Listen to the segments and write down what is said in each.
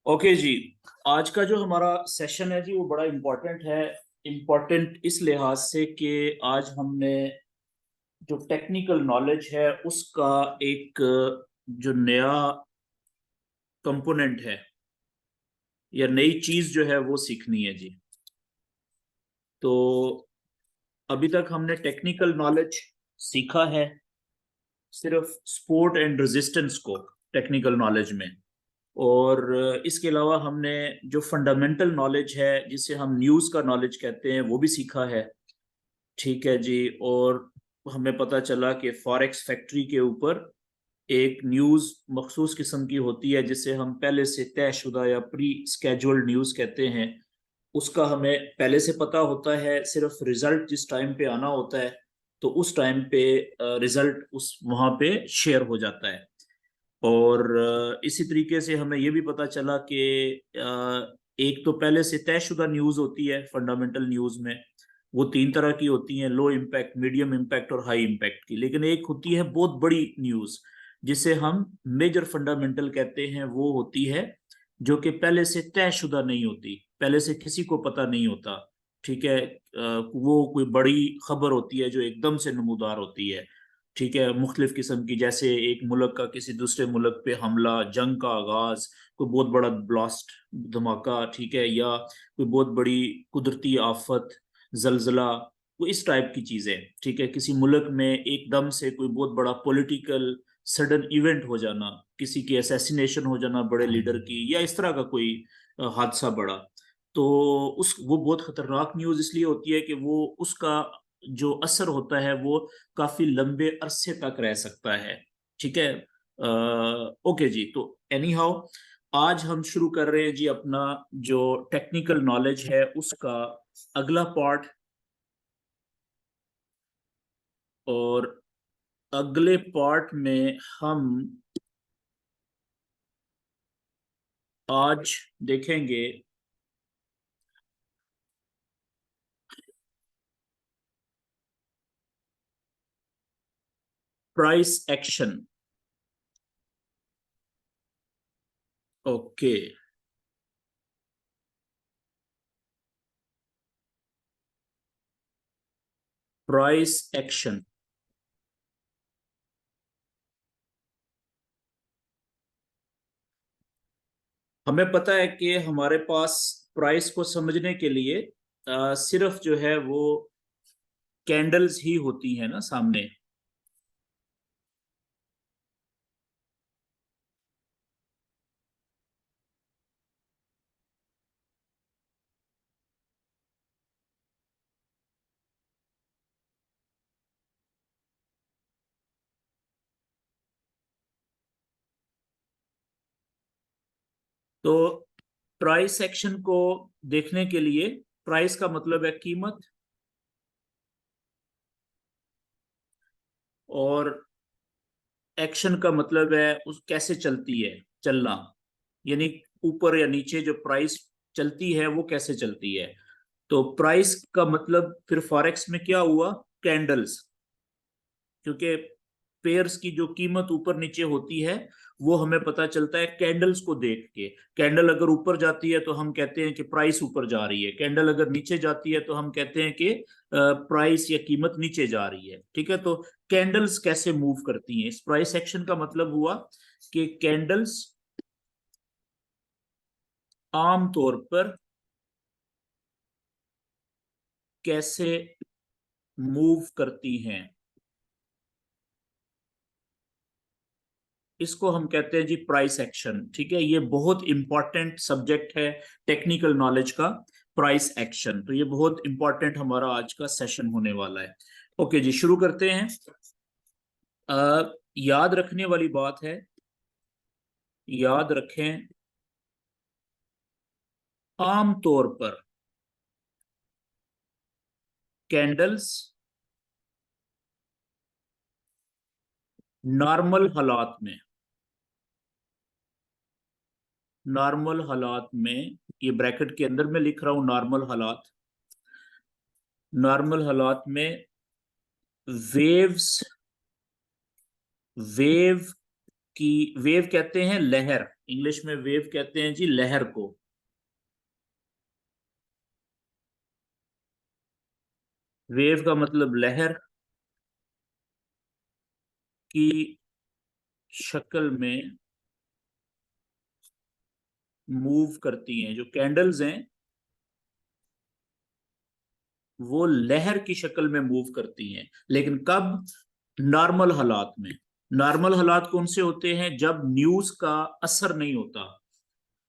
Okay जी। आज का जो हमारा सेशन है जी वो बड़ा इम्पोर्टेंट है। इम्पोर्टेंट इस लिहाज से कि आज हमने जो टेक्निकल नॉलेज है उसका एक जो नया कंपोनेंट है या नई चीज जो है वो सीखनी है जी। तो अभी तक हमने टेक्निकल नॉलेज सीखा है सिर्फ स्पोर्ट एंड रेजिस्टेंस को टेक्निकल नॉलेज में। और इसके अलावा हमने जो फंडामेंटल नॉलेज है जिसे हम न्यूज़ का नॉलेज कहते हैं वो भी सीखा है। ठीक है जी। और हमें पता चला कि फॉरेक्स फैक्ट्री के ऊपर एक न्यूज़ मखसूस किस्म की होती है जिसे हम पहले से तयशुदा या प्री स्केजुअल्ड न्यूज़ कहते हैं। उसका हमें पहले से पता होता है, सिर्फ रिजल्ट जिस टाइम पे आना होता है तो उस टाइम पे रिजल्ट उस वहां पे शेयर हो जाता है। और इसी तरीके से हमें ये भी पता चला कि एक तो पहले से तयशुदा न्यूज़ होती है फंडामेंटल न्यूज़ में। वो तीन तरह की होती हैं, लो इम्पैक्ट, मीडियम इम्पैक्ट और हाई इम्पैक्ट की। लेकिन एक होती है बहुत बड़ी न्यूज़ जिसे हम मेजर फंडामेंटल कहते हैं। वो होती है जो कि पहले से तयशुदा नहीं होती, पहले से किसी को पता नहीं होता। ठीक है। वो कोई बड़ी खबर होती है जो एकदम से नमूदार होती है। ठीक है, मुख्तलिफ किस्म की, जैसे एक मुल्क का किसी दूसरे मुल्क पे हमला, जंग का आगाज, कोई बहुत बड़ा ब्लास्ट, धमाका, ठीक है, या कोई बहुत बड़ी कुदरती आफत, जलजला, वो इस टाइप की चीजें। ठीक है, किसी मुल्क में एकदम से कोई बहुत बड़ा पॉलिटिकल सडन इवेंट हो जाना, किसी की असैसिनेशन हो जाना बड़े लीडर की, या इस तरह का कोई हादसा बड़ा। तो उस वो बहुत खतरनाक न्यूज इसलिए होती है कि वो उसका जो असर होता है वो काफी लंबे अरसे तक रह सकता है। ठीक है। ओके जी। तो एनी हाउ आज हम शुरू कर रहे हैं जी अपना जो टेक्निकल नॉलेज है उसका अगला पार्ट। और अगले पार्ट में हम आज देखेंगे price action. Okay. Price action. हमें पता है कि हमारे पास प्राइस को समझने के लिए सिर्फ जो है वो कैंडल्स ही होती है ना सामने। तो प्राइस एक्शन को देखने के लिए, प्राइस का मतलब है कीमत, और एक्शन का मतलब है उस कैसे चलती है, चलना, यानी ऊपर या नीचे जो प्राइस चलती है वो कैसे चलती है। तो प्राइस का मतलब फिर फॉरेक्स में क्या हुआ, कैंडल्स। क्योंकि पेयर्स की जो कीमत ऊपर नीचे होती है वो हमें पता चलता है कैंडल्स को देख के। कैंडल अगर ऊपर जाती है तो हम कहते हैं कि प्राइस ऊपर जा रही है, कैंडल अगर नीचे जाती है तो हम कहते हैं कि प्राइस या कीमत नीचे जा रही है। ठीक है। तो कैंडल्स कैसे मूव करती हैं, इस प्राइस एक्शन का मतलब हुआ कि कैंडल्स आम तौर पर कैसे मूव करती हैं, इसको हम कहते हैं जी प्राइस एक्शन। ठीक है, ये बहुत इंपॉर्टेंट सब्जेक्ट है टेक्निकल नॉलेज का, प्राइस एक्शन। तो ये बहुत इंपॉर्टेंट हमारा आज का सेशन होने वाला है। ओके जी, शुरू करते हैं। याद रखने वाली बात है, याद रखें, आम तौर पर कैंडल्स नॉर्मल हालात में, नॉर्मल हालात में, ये ब्रैकेट के अंदर मैं लिख रहा हूं नॉर्मल हालात, नॉर्मल हालात में वेव्स, वेव कि वेव कहते हैं लहर, इंग्लिश में वेव कहते हैं जी लहर को। वेव का मतलब लहर की शक्ल में मूव करती हैं। जो कैंडल्स हैं वो लहर की शक्ल में मूव करती हैं, लेकिन कब? नॉर्मल हालात में। नॉर्मल हालात कौन से होते हैं? जब न्यूज का असर नहीं होता,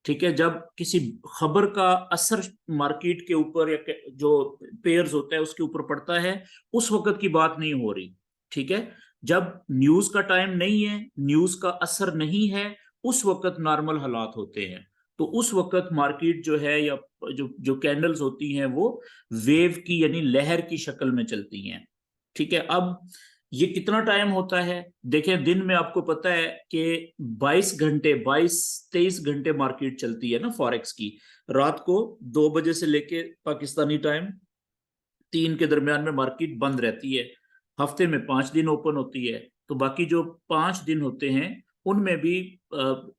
ठीक है, जब किसी खबर का असर मार्केट के ऊपर या जो पेयर्स होता है उसके ऊपर पड़ता है, उस वक्त की बात नहीं हो रही, ठीक है। जब न्यूज का टाइम नहीं है, न्यूज का असर नहीं है, उस वक्त नॉर्मल हालात होते हैं। तो उस वक्त मार्केट जो है या जो जो कैंडल्स होती हैं वो वेव की यानी लहर की शक्ल में चलती हैं, ठीक है। अब ये कितना टाइम होता है? देखें, दिन में आपको पता है कि 22 घंटे, 22-23 घंटे मार्केट चलती है ना फॉरेक्स की। रात को 2 बजे से लेके पाकिस्तानी टाइम 3 के दरमियान में मार्केट बंद रहती है। हफ्ते में 5 दिन ओपन होती है, तो बाकी जो 5 दिन होते हैं उनमें भी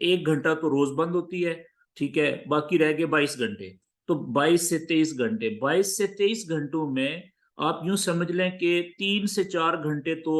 1 घंटा तो रोज बंद होती है, ठीक है, बाकी रह गए 22 घंटे। तो 22 से 23 घंटे, 22 से 23 घंटों में आप यूं समझ लें कि 3 से 4 घंटे तो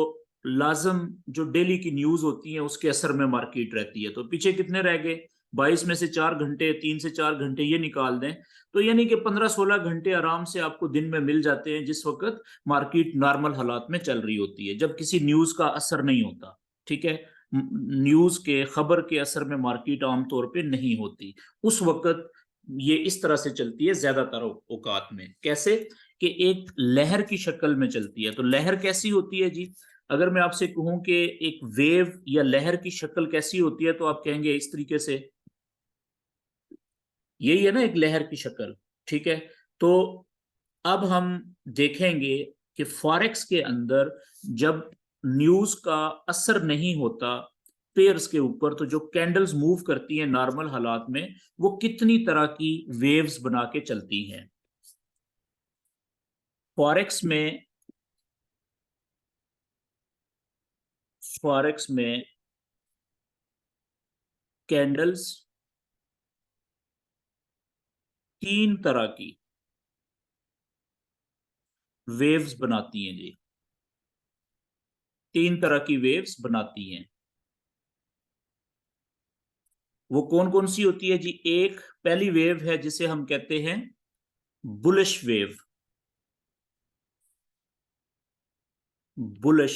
लाजम जो डेली की न्यूज होती है उसके असर में मार्केट रहती है। तो पीछे कितने रह गए? 22 में से 4 घंटे, 3 से 4 घंटे ये निकाल दें, तो यानी कि 15-16 घंटे आराम से आपको दिन में मिल जाते हैं, जिस वक्त मार्केट नॉर्मल हालात में चल रही होती है, जब किसी न्यूज का असर नहीं होता, ठीक है। न्यूज के खबर के असर में मार्केट आमतौर पे नहीं होती, उस वक्त ये इस तरह से चलती है ज्यादातर औकात में। कैसे? कि एक लहर की शक्ल में चलती है। तो लहर कैसी होती है जी? अगर मैं आपसे कहूं कि एक वेव या लहर की शक्ल कैसी होती है, तो आप कहेंगे इस तरीके से, यही है ना एक लहर की शक्ल, ठीक है। तो अब हम देखेंगे कि फॉरेक्स के अंदर जब न्यूज का असर नहीं होता पेयर्स के ऊपर, तो जो कैंडल्स मूव करती हैं नॉर्मल हालात में, वो कितनी तरह की वेव्स बना के चलती हैं। फॉरेक्स में फॉरेक्स में कैंडल्स 3 तरह की वेव्स बनाती हैं जी। 3 तरह की वेव्स बनाती हैं। वो कौन कौन सी होती है जी? एक पहली वेव है जिसे हम कहते हैं bullish wave. Bullish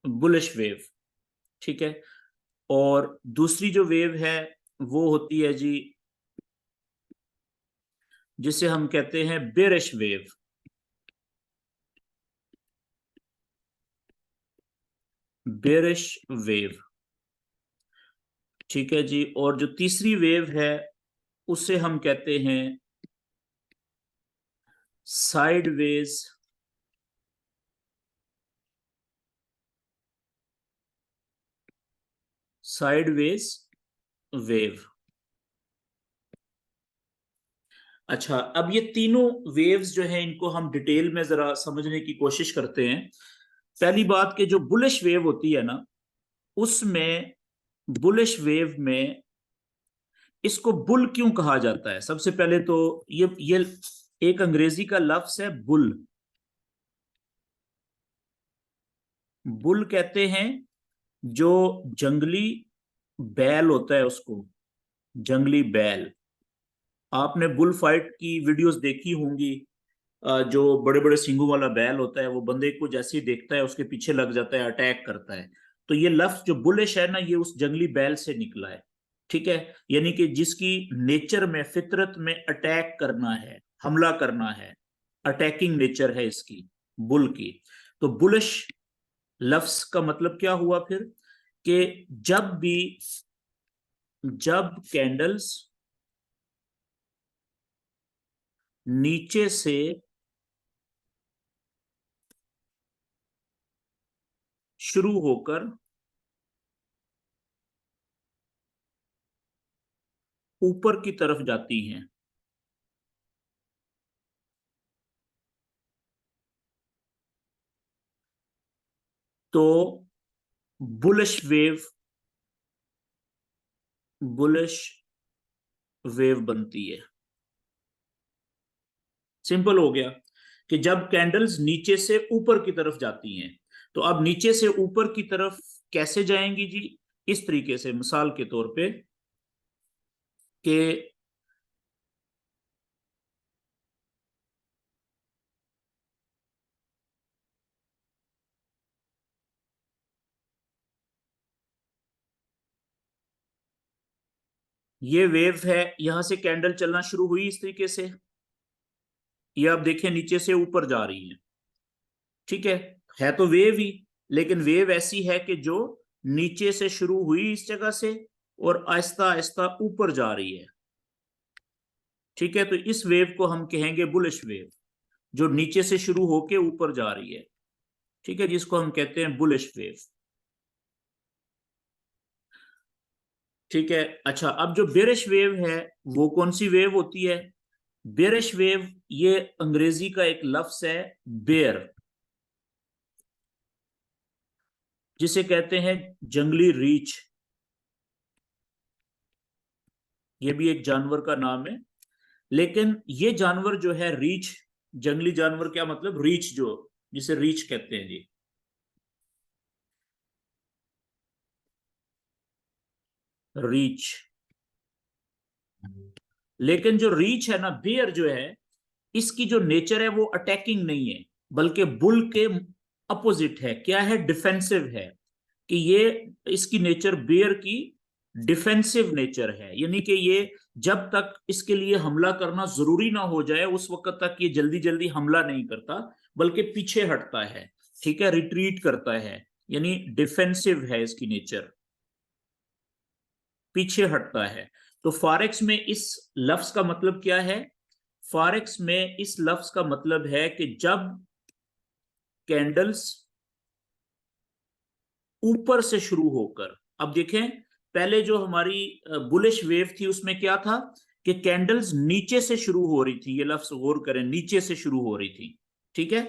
bullish wave, ठीक है। और दूसरी जो वेव है वो होती है जी जिसे हम कहते हैं बेरिश वेव। बेरिश वेव, ठीक है जी। और जो तीसरी वेव है उसे हम कहते हैं साइडवेज साइडवेज वेव। अच्छा, अब ये तीनों वेव्स जो हैं इनको हम डिटेल में जरा समझने की कोशिश करते हैं। पहली बात कि जो बुलिश वेव होती है ना, उसमें बुलिश वेव में इसको बुल क्यों कहा जाता है? सबसे पहले तो ये एक अंग्रेजी का लफ्ज है बुल। बुल कहते हैं जो जंगली बैल होता है उसको, जंगली बैल। आपने बुल फाइट की वीडियोस देखी होंगी। जो बड़े बड़े सींगों वाला बैल होता है वो बंदे को जैसे ही देखता है उसके पीछे लग जाता है, अटैक करता है। तो ये लफ्ज जो बुलिश है ना, ये उस जंगली बैल से निकला है, ठीक है। यानी कि जिसकी नेचर में, फितरत में अटैक करना है, हमला करना है, अटैकिंग नेचर है इसकी, बुल की। तो बुलिश लफ्ज का मतलब क्या हुआ फिर? कि जब कैंडल्स नीचे से शुरू होकर ऊपर की तरफ जाती हैं, तो बुलिश वेव बनती है। सिंपल हो गया कि जब कैंडल्स नीचे से ऊपर की तरफ जाती हैं, तो अब नीचे से ऊपर की तरफ कैसे जाएंगी जी? इस तरीके से, मिसाल के तौर पे कि ये वेव है, यहां से कैंडल चलना शुरू हुई इस तरीके से, ये आप देखें नीचे से ऊपर जा रही है। ठीक है तो वेव ही, लेकिन वेव ऐसी है कि जो नीचे से शुरू हुई इस जगह से और आहिस्ता आहिस्ता ऊपर जा रही है। ठीक है, तो इस वेव को हम कहेंगे बुलिश वेव, जो नीचे से शुरू होके ऊपर जा रही है। ठीक है, जिसको हम कहते हैं बुलिश वेव। ठीक है, अच्छा, अब जो बेरिश वेव है वो कौन सी वेव होती है? बेरिश वेव, ये अंग्रेजी का एक लफ्ज है बेयर, जिसे कहते हैं जंगली रीछ। ये भी एक जानवर का नाम है, लेकिन ये जानवर जो है रीछ, जंगली जानवर, क्या मतलब रीछ, जो जिसे रीछ कहते हैं जी, रीछ। लेकिन जो रीछ है ना, बेयर जो है, इसकी जो नेचर है वो अटैकिंग नहीं है, बल्कि बुल के अपोजिट है। क्या है? डिफेंसिव है। कि ये, इसकी नेचर बेयर की डिफेंसिव नेचर है, यानी कि ये जब तक इसके लिए हमला करना जरूरी ना हो जाए उस वक्त तक ये जल्दी जल्दी हमला नहीं करता, बल्कि पीछे हटता है। ठीक है, रिट्रीट करता है, यानी डिफेंसिव है इसकी नेचर, पीछे हटता है। तो फॉरेक्स में इस लफ्ज का मतलब क्या है? फॉरेक्स में इस लफ्ज का मतलब है कि जब कैंडल्स ऊपर से शुरू होकर, अब देखें, पहले जो हमारी बुलिश वेव थी उसमें क्या था कि कैंडल्स नीचे से शुरू हो रही थी, ये लफ्ज गौर करें, नीचे से शुरू हो रही थी। ठीक है,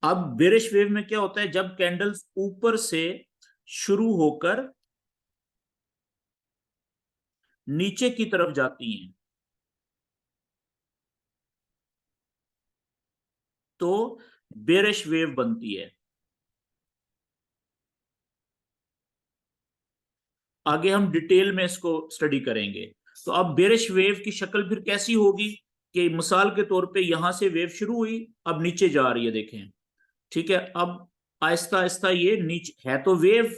अब बेरिश वेव में क्या होता है? जब कैंडल्स ऊपर से शुरू होकर नीचे की तरफ जाती हैं, तो बेरिश वेव बनती है। आगे हम डिटेल में इसको स्टडी करेंगे। तो अब बेरिश वेव की शक्ल फिर कैसी होगी? कि मिसाल के तौर पे यहां से वेव शुरू हुई, अब नीचे जा रही है, देखें। ठीक है, अब आहिस्ता आहिस्ता ये नीचे है, तो वेव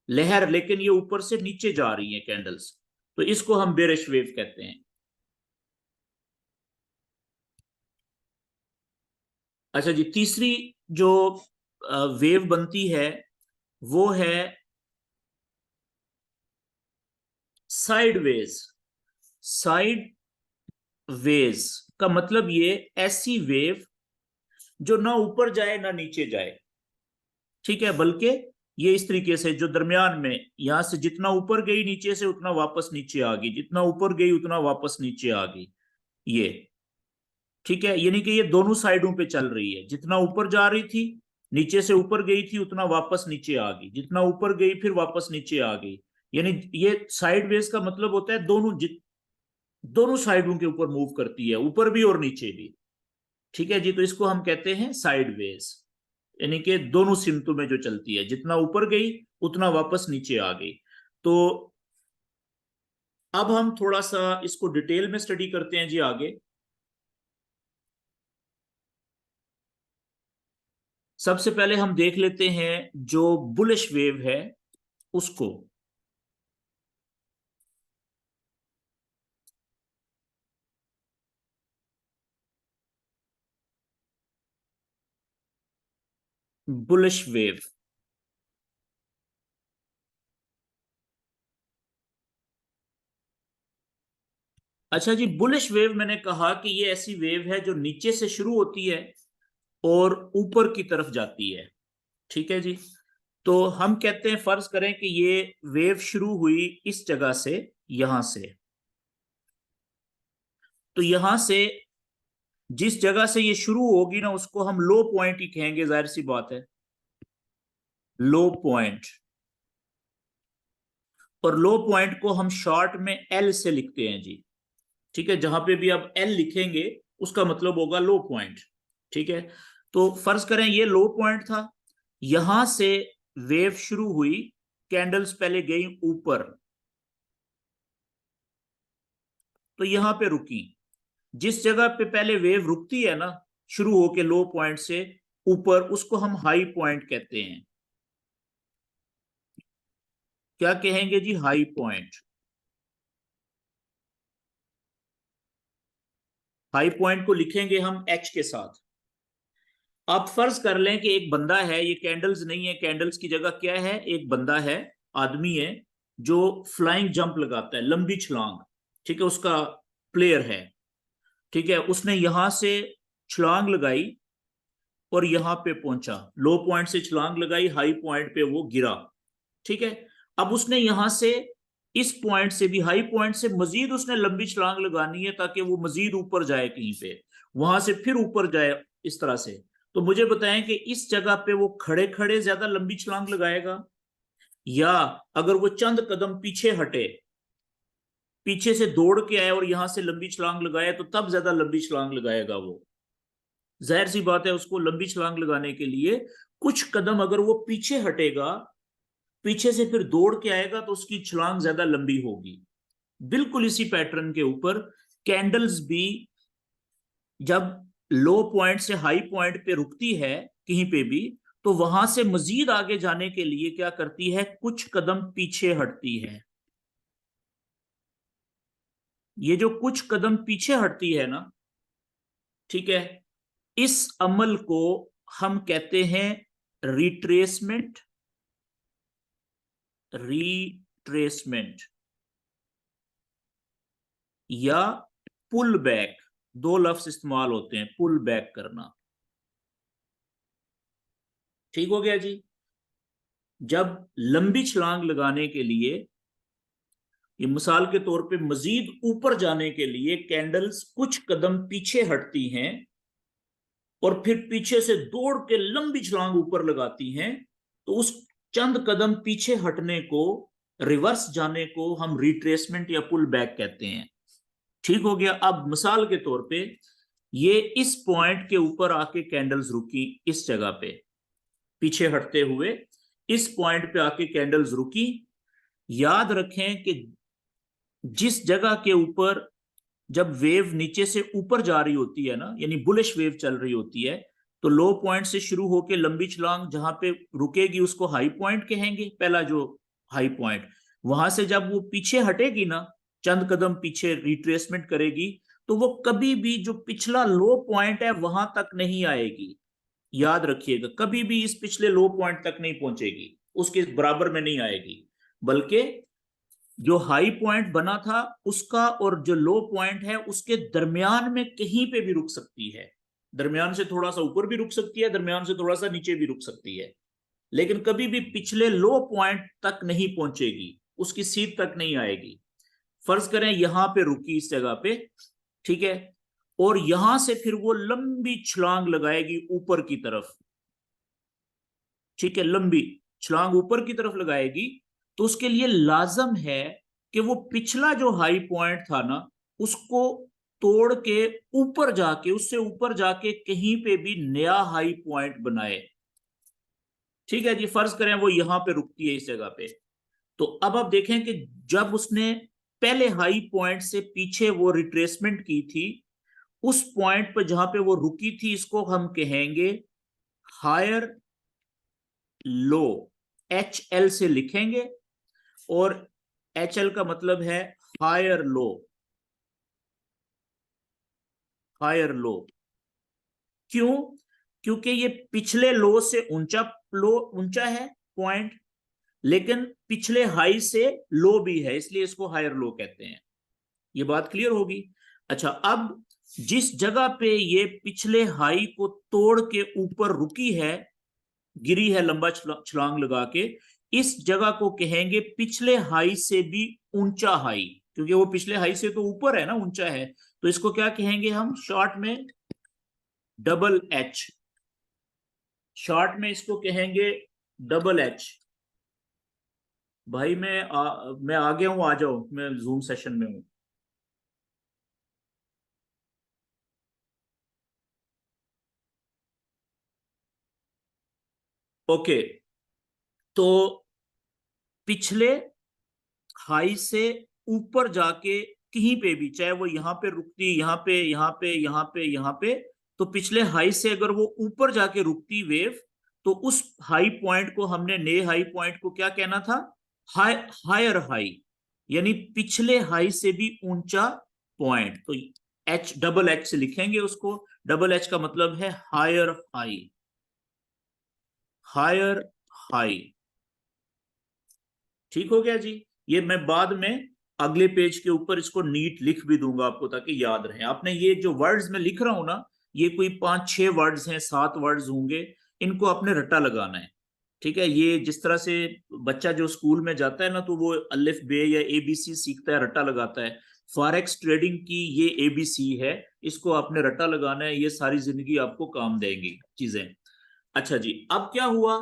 लहर, लेकिन ये ऊपर से नीचे जा रही है कैंडल्स, तो इसको हम बेरिश वेव कहते हैं। अच्छा जी, तीसरी जो वेव बनती है वो है साइडवेज। साइड वेज का मतलब ये ऐसी वेव जो ना ऊपर जाए ना नीचे जाए। ठीक है, बल्कि ये इस तरीके से जो दरमियान में, यहां से जितना ऊपर गई नीचे से उतना वापस नीचे आ गई, जितना ऊपर गई उतना वापस नीचे आ गई, ये। ठीक है, यानी कि ये दोनों साइडों पे चल रही है, जितना ऊपर जा रही थी, नीचे से ऊपर गई थी, उतना वापस नीचे आ गई, जितना ऊपर गई फिर वापस नीचे आ गई। यानी ये साइडवेज का मतलब होता है दोनों साइडों के ऊपर मूव करती है, ऊपर भी और नीचे भी। ठीक है जी, तो इसको हम कहते हैं साइडवेज, यानी कि दोनों सिमतों में जो चलती है, जितना ऊपर गई उतना वापस नीचे आ गई। तो अब हम थोड़ा सा इसको डिटेल में स्टडी करते हैं जी आगे। सबसे पहले हम देख लेते हैं जो बुलिश वेव है उसको। बुलिश वेव, अच्छा जी, बुलिश वेव मैंने कहा कि ये ऐसी वेव है जो नीचे से शुरू होती है और ऊपर की तरफ जाती है। ठीक है जी, तो हम कहते हैं, फर्ज करें कि ये वेव शुरू हुई इस जगह से, यहां से, तो यहां से जिस जगह से ये शुरू होगी ना उसको हम लो पॉइंट ही कहेंगे, जाहिर सी बात है। लो पॉइंट, और लो पॉइंट को हम शॉर्ट में एल से लिखते हैं जी। ठीक है, जहां पे भी आप एल लिखेंगे उसका मतलब होगा लो पॉइंट। ठीक है, तो फर्ज करें ये लो पॉइंट था, यहां से वेव शुरू हुई, कैंडल्स पहले गई ऊपर, तो यहां पे रुकी। जिस जगह पे पहले वेव रुकती है ना, शुरू होके लो पॉइंट से ऊपर, उसको हम हाई पॉइंट कहते हैं। क्या कहेंगे जी? High point. हाई पॉइंट को लिखेंगे हम एच के साथ। आप फर्ज कर लें कि एक बंदा है, ये कैंडल्स नहीं है, कैंडल्स की जगह क्या है, एक बंदा है, आदमी है, जो फ्लाइंग जंप लगाता है, लंबी छलांग। ठीक है, उसका प्लेयर है। ठीक है, उसने यहां से छलांग लगाई और यहां पे पहुंचा, लो पॉइंट से छलांग लगाई, हाई पॉइंट पे वो गिरा। ठीक है, अब उसने यहां से, इस पॉइंट से भी, हाई पॉइंट से मजीद उसने लंबी छलांग लगानी है ताकि वो मजीद ऊपर जाए कहीं पे, वहां से फिर ऊपर जाए, इस तरह से। तो मुझे बताएं कि इस जगह पे वो खड़े खड़े ज्यादा लंबी छलांग लगाएगा, या अगर वो चंद कदम पीछे हटे, पीछे से दौड़ के आए और यहां से लंबी छलांग लगाए, तो तब ज्यादा लंबी छलांग लगाएगा वो। जाहिर सी बात है, उसको लंबी छलांग लगाने के लिए कुछ कदम अगर वो पीछे हटेगा, पीछे से फिर दौड़ के आएगा, तो उसकी छलांग ज्यादा लंबी होगी। बिल्कुल इसी पैटर्न के ऊपर कैंडल्स भी जब लो पॉइंट से हाई पॉइंट पे रुकती है कहीं पे भी, तो वहां से मजीद आगे जाने के लिए क्या करती है, कुछ कदम पीछे हटती है। ये जो कुछ कदम पीछे हटती है ना, ठीक है, इस अमल को हम कहते हैं रिट्रेसमेंट। रिट्रेसमेंट या पुल बैक, दो लफ्ज इस्तेमाल होते हैं, पुल बैक करना। ठीक हो गया जी। जब लंबी छलांग लगाने के लिए, ये मिसाल के तौर पे मजीद ऊपर जाने के लिए कैंडल्स कुछ कदम पीछे हटती हैं और फिर पीछे से दौड़ के लंबी छलांग ऊपर लगाती हैं, तो उस चंद कदम पीछे हटने को, रिवर्स जाने को हम रिट्रेसमेंट या पुल बैक कहते हैं। ठीक हो गया। अब मिसाल के तौर पे ये इस पॉइंट के ऊपर आके कैंडल्स रुकी, इस जगह पे पीछे हटते हुए इस पॉइंट पे आके कैंडल्स रुकी। याद रखें कि जिस जगह के ऊपर जब वेव नीचे से ऊपर जा रही होती है ना, यानी बुलिश वेव चल रही होती है, तो लो पॉइंट से शुरू होकर लंबी छलांग जहां पे रुकेगी उसको हाई पॉइंट कहेंगे, पहला जो हाई पॉइंट। वहां से जब वो पीछे हटेगी ना, चंद कदम पीछे रिट्रेसमेंट करेगी, तो वो कभी भी जो पिछला लो पॉइंट है वहां तक नहीं आएगी। याद रखिएगा, कभी भी इस पिछले लो पॉइंट तक नहीं पहुंचेगी, उसके बराबर में नहीं आएगी, बल्कि जो हाई पॉइंट बना था उसका और जो लो पॉइंट है उसके दरमियान में कहीं पे भी रुक सकती है। दरमियान से थोड़ा सा ऊपर भी रुक सकती है, दरमियान से थोड़ा सा नीचे भी रुक सकती है, लेकिन कभी भी पिछले लो पॉइंट तक नहीं पहुंचेगी, उसकी सीध तक नहीं आएगी। फर्ज करें यहां पे रुकी, इस जगह पे, ठीक है, और यहां से फिर वो लंबी छलांग लगाएगी ऊपर की तरफ। ठीक है, लंबी छलांग ऊपर की तरफ लगाएगी, तो उसके लिए लाजम है कि वो पिछला जो हाई पॉइंट था ना, उसको तोड़ के ऊपर जाके, उससे ऊपर जाके कहीं पे भी नया हाई पॉइंट बनाए। ठीक है जी, फर्ज करें वो यहां पे रुकती है इस जगह पे, तो अब आप देखें कि जब उसने पहले हाई पॉइंट से पीछे वो रिट्रेसमेंट की थी, उस पॉइंट पर जहां पे वो रुकी थी, इसको हम कहेंगे हायर लो। एच एल से लिखेंगे, और एच एल का मतलब है हायर लो। हायर लो क्यों? क्योंकि ये पिछले लो से ऊंचा, लो ऊंचा है पॉइंट, लेकिन पिछले हाई से लो भी है, इसलिए इसको हायर लो कहते हैं। ये बात क्लियर होगी। अच्छा, अब जिस जगह पे ये पिछले हाई को तोड़ के ऊपर रुकी है, गिरी है लंबा छलांग लगा के, इस जगह को कहेंगे पिछले हाई से भी ऊंचा हाई, क्योंकि वो पिछले हाई से तो ऊपर है ना, ऊंचा है। तो इसको क्या कहेंगे हम शॉर्ट में? Double H. शॉर्ट में इसको कहेंगे डबल एच। भाई मैं आ गया हूँ, आ जाओ, मैं जूम सेशन में हूँ। ओके, तो पिछले हाई से ऊपर जाके कहीं पे भी, चाहे वो यहाँ पे रुकती, यहाँ पे, यहाँ पे, यहाँ पे, यहाँ पे, तो पिछले हाई से अगर वो ऊपर जाके रुकती वेव, तो उस हाई पॉइंट को हमने, नए हाई पॉइंट को क्या कहना था? हाई, हायर हाई, यानी पिछले हाई से भी ऊंचा पॉइंट। तो एच, डबल एच से लिखेंगे उसको। डबल एच का मतलब है हायर हाई, हायर हाई। ठीक हो गया जी। ये मैं बाद में अगले पेज के ऊपर इसको नीट लिख भी दूंगा आपको, ताकि याद रहे। आपने ये जो वर्ड्स में लिख रहा हूं ना, ये कोई 5-6 वर्ड्स हैं, 7 वर्ड्स होंगे, इनको आपने रट्टा लगाना है। ठीक है, ये जिस तरह से बच्चा जो स्कूल में जाता है ना, तो वो अलिफ बे या एबीसी सीखता है, रट्टा लगाता है। फॉरेक्स ट्रेडिंग की ये एबीसी है, इसको आपने रट्टा लगाना है, ये सारी जिंदगी आपको काम देंगी चीजें। अच्छा जी, अब क्या हुआ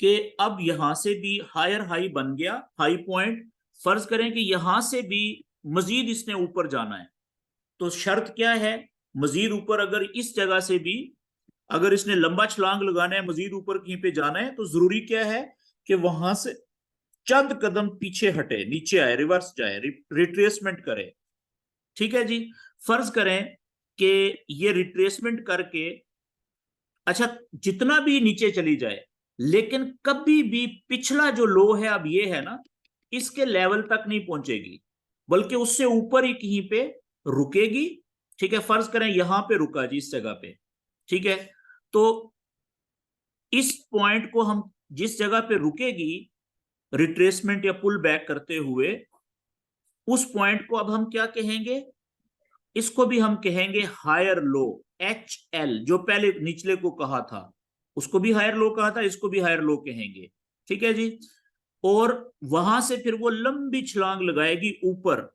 कि अब यहां से भी हायर हाई बन गया, हाई पॉइंट। फर्ज करें कि यहां से भी मजीद इसने ऊपर जाना है, तो शर्त क्या है? मजीद ऊपर अगर इस जगह से भी, अगर इसने लंबा छलांग लगाना है, मजीद ऊपर कहीं पे जाना है, तो जरूरी क्या है कि वहां से चंद कदम पीछे हटे, नीचे आए, रिवर्स जाए, रिट्रेसमेंट करे। ठीक है जी। फर्ज करें कि ये रिट्रेसमेंट करके, अच्छा, जितना भी नीचे चली जाए, लेकिन कभी भी पिछला जो लो है, अब ये है ना, इसके लेवल तक नहीं पहुंचेगी, बल्कि उससे ऊपर ही कहीं पे रुकेगी। ठीक है, फर्ज करें यहां पे रुका जी, इस जगह पे। ठीक है, तो इस पॉइंट को हम, जिस जगह पे रुकेगी रिट्रेसमेंट या पुल बैक करते हुए, उस पॉइंट को अब हम क्या कहेंगे? इसको भी हम कहेंगे हायर लो, एच एल, जो पहले निचले को कहा था, उसको भी हायर लो कहा था, इसको भी हायर लो कहेंगे। ठीक है जी। और वहां से फिर वो लंबी छलांग लगाएगी ऊपर,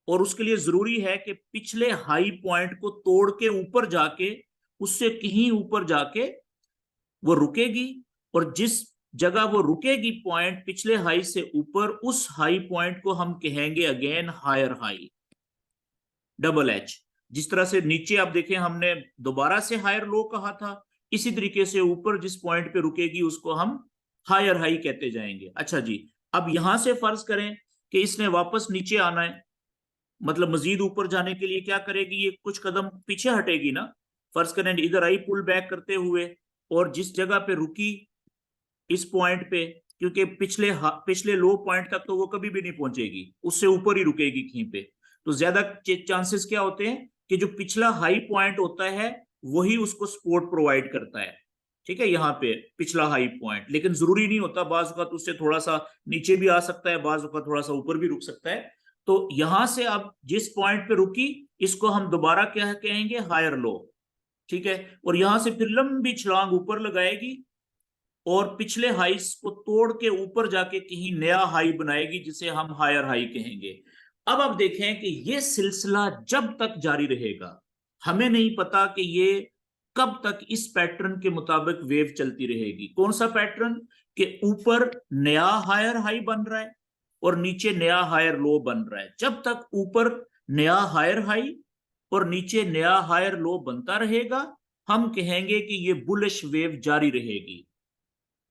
और उसके लिए जरूरी है कि पिछले हाई पॉइंट को तोड़ के ऊपर जाके, उससे कहीं ऊपर जाके वो रुकेगी। और जिस जगह वो रुकेगी पॉइंट पिछले हाई से ऊपर, उस हाई पॉइंट को हम कहेंगे again higher high, double H. जिस तरह से नीचे आप देखें हमने दोबारा से हायर लो कहा था, इसी तरीके से ऊपर जिस पॉइंट पे रुकेगी उसको हम हायर हाई कहते जाएंगे। अच्छा जी, अब यहां से फर्ज करें कि इसने वापस नीचे आना है, मतलब मजीद ऊपर जाने के लिए क्या करेगी? ये कुछ कदम पीछे हटेगी ना। फर्ज करें इधर आई पुल बैक करते हुए, और जिस जगह पे रुकी इस पॉइंट पे, क्योंकि पिछले लो पॉइंट तक तो वो कभी भी नहीं पहुंचेगी, उससे ऊपर ही रुकेगी कहीं पे। तो ज्यादा चांसेस क्या होते हैं कि जो पिछला हाई पॉइंट होता है वही उसको सपोर्ट प्रोवाइड करता है। ठीक है, यहाँ पे पिछला हाई पॉइंट, लेकिन जरूरी नहीं होता, बाज का तो उससे थोड़ा सा नीचे भी आ सकता है, बाज का थोड़ा सा ऊपर भी रुक सकता है। तो यहां से अब जिस पॉइंट पे रुकी, इसको हम दोबारा क्या कहेंगे? Higher low. ठीक है, और यहां से फिर लंबी छलांग ऊपर लगाएगी, और पिछले हाइस को तोड़ के ऊपर जाके कहीं नया हाई बनाएगी, जिसे हम हायर हाई कहेंगे। अब आप देखें कि ये सिलसिला जब तक जारी रहेगा, हमें नहीं पता कि ये कब तक इस पैटर्न के मुताबिक वेव चलती रहेगी। कौन सा पैटर्न? कि ऊपर नया हायर हाई बन रहा है और नीचे नया हायर लो बन रहा है। जब तक ऊपर नया हायर हाई और नीचे नया हायर लो बनता रहेगा, हम कहेंगे कि ये बुलिश वेव जारी रहेगी,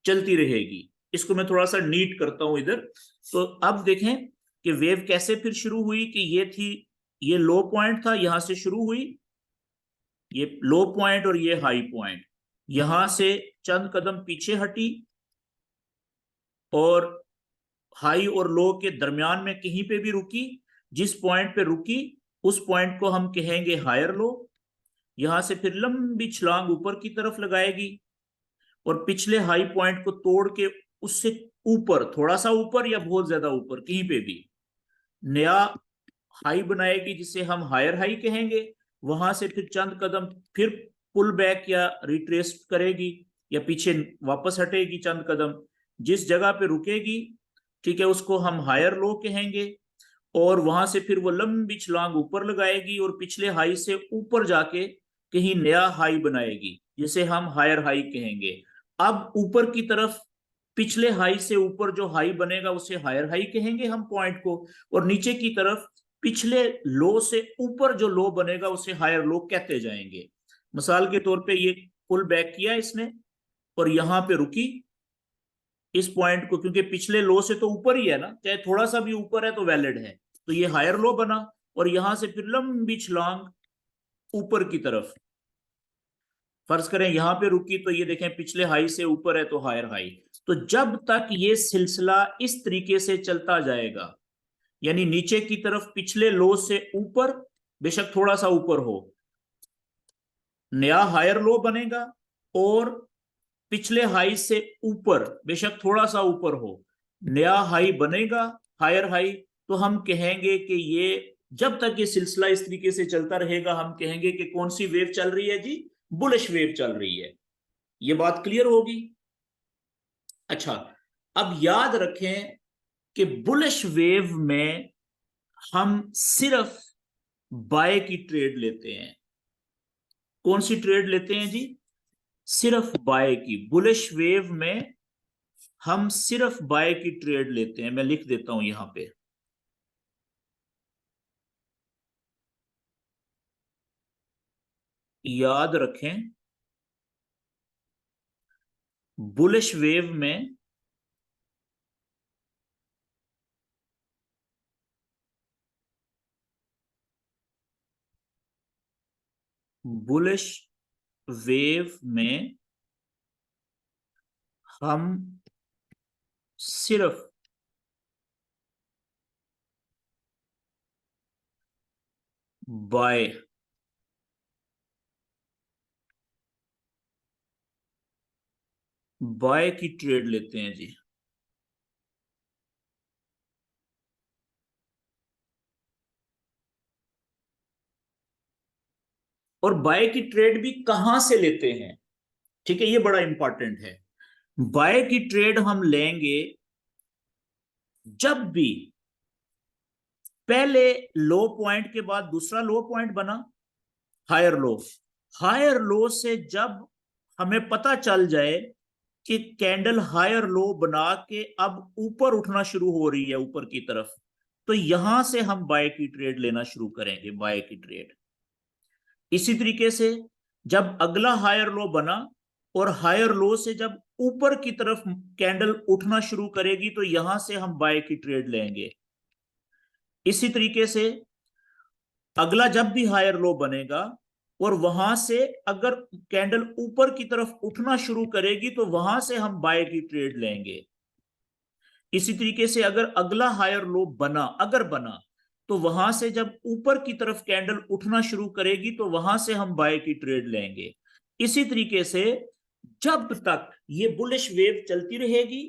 चलती रहेगी। इसको मैं थोड़ा सा नीट करता हूं इधर। तो अब देखें कि वेव कैसे फिर शुरू हुई, कि ये थी, ये लो पॉइंट था, यहां से शुरू हुई, ये लो पॉइंट और ये हाई पॉइंट, यहां से चंद कदम पीछे हटी, और हाई और लो के दरमियान में कहीं पे भी रुकी। जिस पॉइंट पे रुकी उस पॉइंट को हम कहेंगे हायर लो। यहां से फिर लंबी छलांग ऊपर की तरफ लगाएगी, और पिछले हाई पॉइंट को तोड़ के उससे ऊपर, थोड़ा सा ऊपर या बहुत ज्यादा ऊपर, कहीं पे भी नया हाई बनाएगी, जिसे हम हायर हाई कहेंगे। वहां से फिर चंद कदम फिर पुल बैक या रिट्रेस करेगी, या पीछे वापस हटेगी चंद कदम, जिस जगह पे रुकेगी, ठीक है, उसको हम हायर लो कहेंगे। और वहां से फिर वो लंबी छलांग ऊपर लगाएगी, और पिछले हाई से ऊपर जाके कहीं नया हाई बनाएगी, जिसे हम हायर हाई कहेंगे। अब ऊपर की तरफ पिछले हाई से ऊपर जो हाई बनेगा उसे हायर हाई कहेंगे हम पॉइंट को, और नीचे की तरफ पिछले लो से ऊपर जो लो बनेगा उसे हायर लो कहते जाएंगे। मिसाल के तौर पे ये पुल बैक किया इसने और यहां पे रुकी इस पॉइंट को, क्योंकि पिछले लो से तो ऊपर ही है ना, चाहे थोड़ा सा भी ऊपर है तो वैलिड है, तो ये हायर लो बना, और यहां से फिर लंबी छलांग ऊपर की तरफ। फर्ज करें यहां पे रुकी तो ये देखें पिछले हाई से ऊपर है तो हायर हाई। तो जब तक ये सिलसिला इस तरीके से चलता जाएगा, यानी नीचे की तरफ पिछले लो से ऊपर, बेशक थोड़ा सा ऊपर हो, नया हायर लो बनेगा, और पिछले हाई से ऊपर बेशक थोड़ा सा ऊपर हो, नया हाई बनेगा, हायर हाई। तो हम कहेंगे कि ये जब तक ये सिलसिला इस तरीके से चलता रहेगा, हम कहेंगे कि कौन सी वेव चल रही है जी, बुलिश वेव चल रही है। ये बात क्लियर होगी। अच्छा, अब याद रखें कि बुलिश वेव में हम सिर्फ बाय की ट्रेड लेते हैं। कौन सी ट्रेड लेते हैं जी? सिर्फ बाय की। बुलिश वेव में हम सिर्फ बाय की ट्रेड लेते हैं। मैं लिख देता हूं यहां पे, याद रखें बुलिश वेव में बुलिश वेव में हम सिर्फ बाय बाय की ट्रेड लेते हैं जी। और बाय की ट्रेड भी कहां से लेते हैं, ठीक है, ये बड़ा इंपॉर्टेंट है। बाय की ट्रेड हम लेंगे जब भी पहले लो पॉइंट के बाद दूसरा लो पॉइंट बना, हायर लो, हायर लो से जब हमें पता चल जाए कि कैंडल हायर लो बना के अब ऊपर उठना शुरू हो रही है ऊपर की तरफ, तो यहां से हम बाय की ट्रेड लेना शुरू करेंगे, बाय की ट्रेड। इसी तरीके से जब अगला हायर लो बना और हायर लो से जब ऊपर की तरफ कैंडल उठना शुरू करेगी तो यहां से हम बाय की ट्रेड लेंगे। इसी तरीके से अगला जब भी हायर लो बनेगा और वहां से अगर कैंडल ऊपर की तरफ उठना शुरू करेगी तो वहां से हम बाय की ट्रेड लेंगे। इसी तरीके से अगर अगला हायर लो बना, अगर बना, तो वहां से जब ऊपर की तरफ कैंडल उठना शुरू करेगी तो वहां से हम बाय की ट्रेड लेंगे। इसी तरीके से जब तक ये बुलिश वेव चलती रहेगी,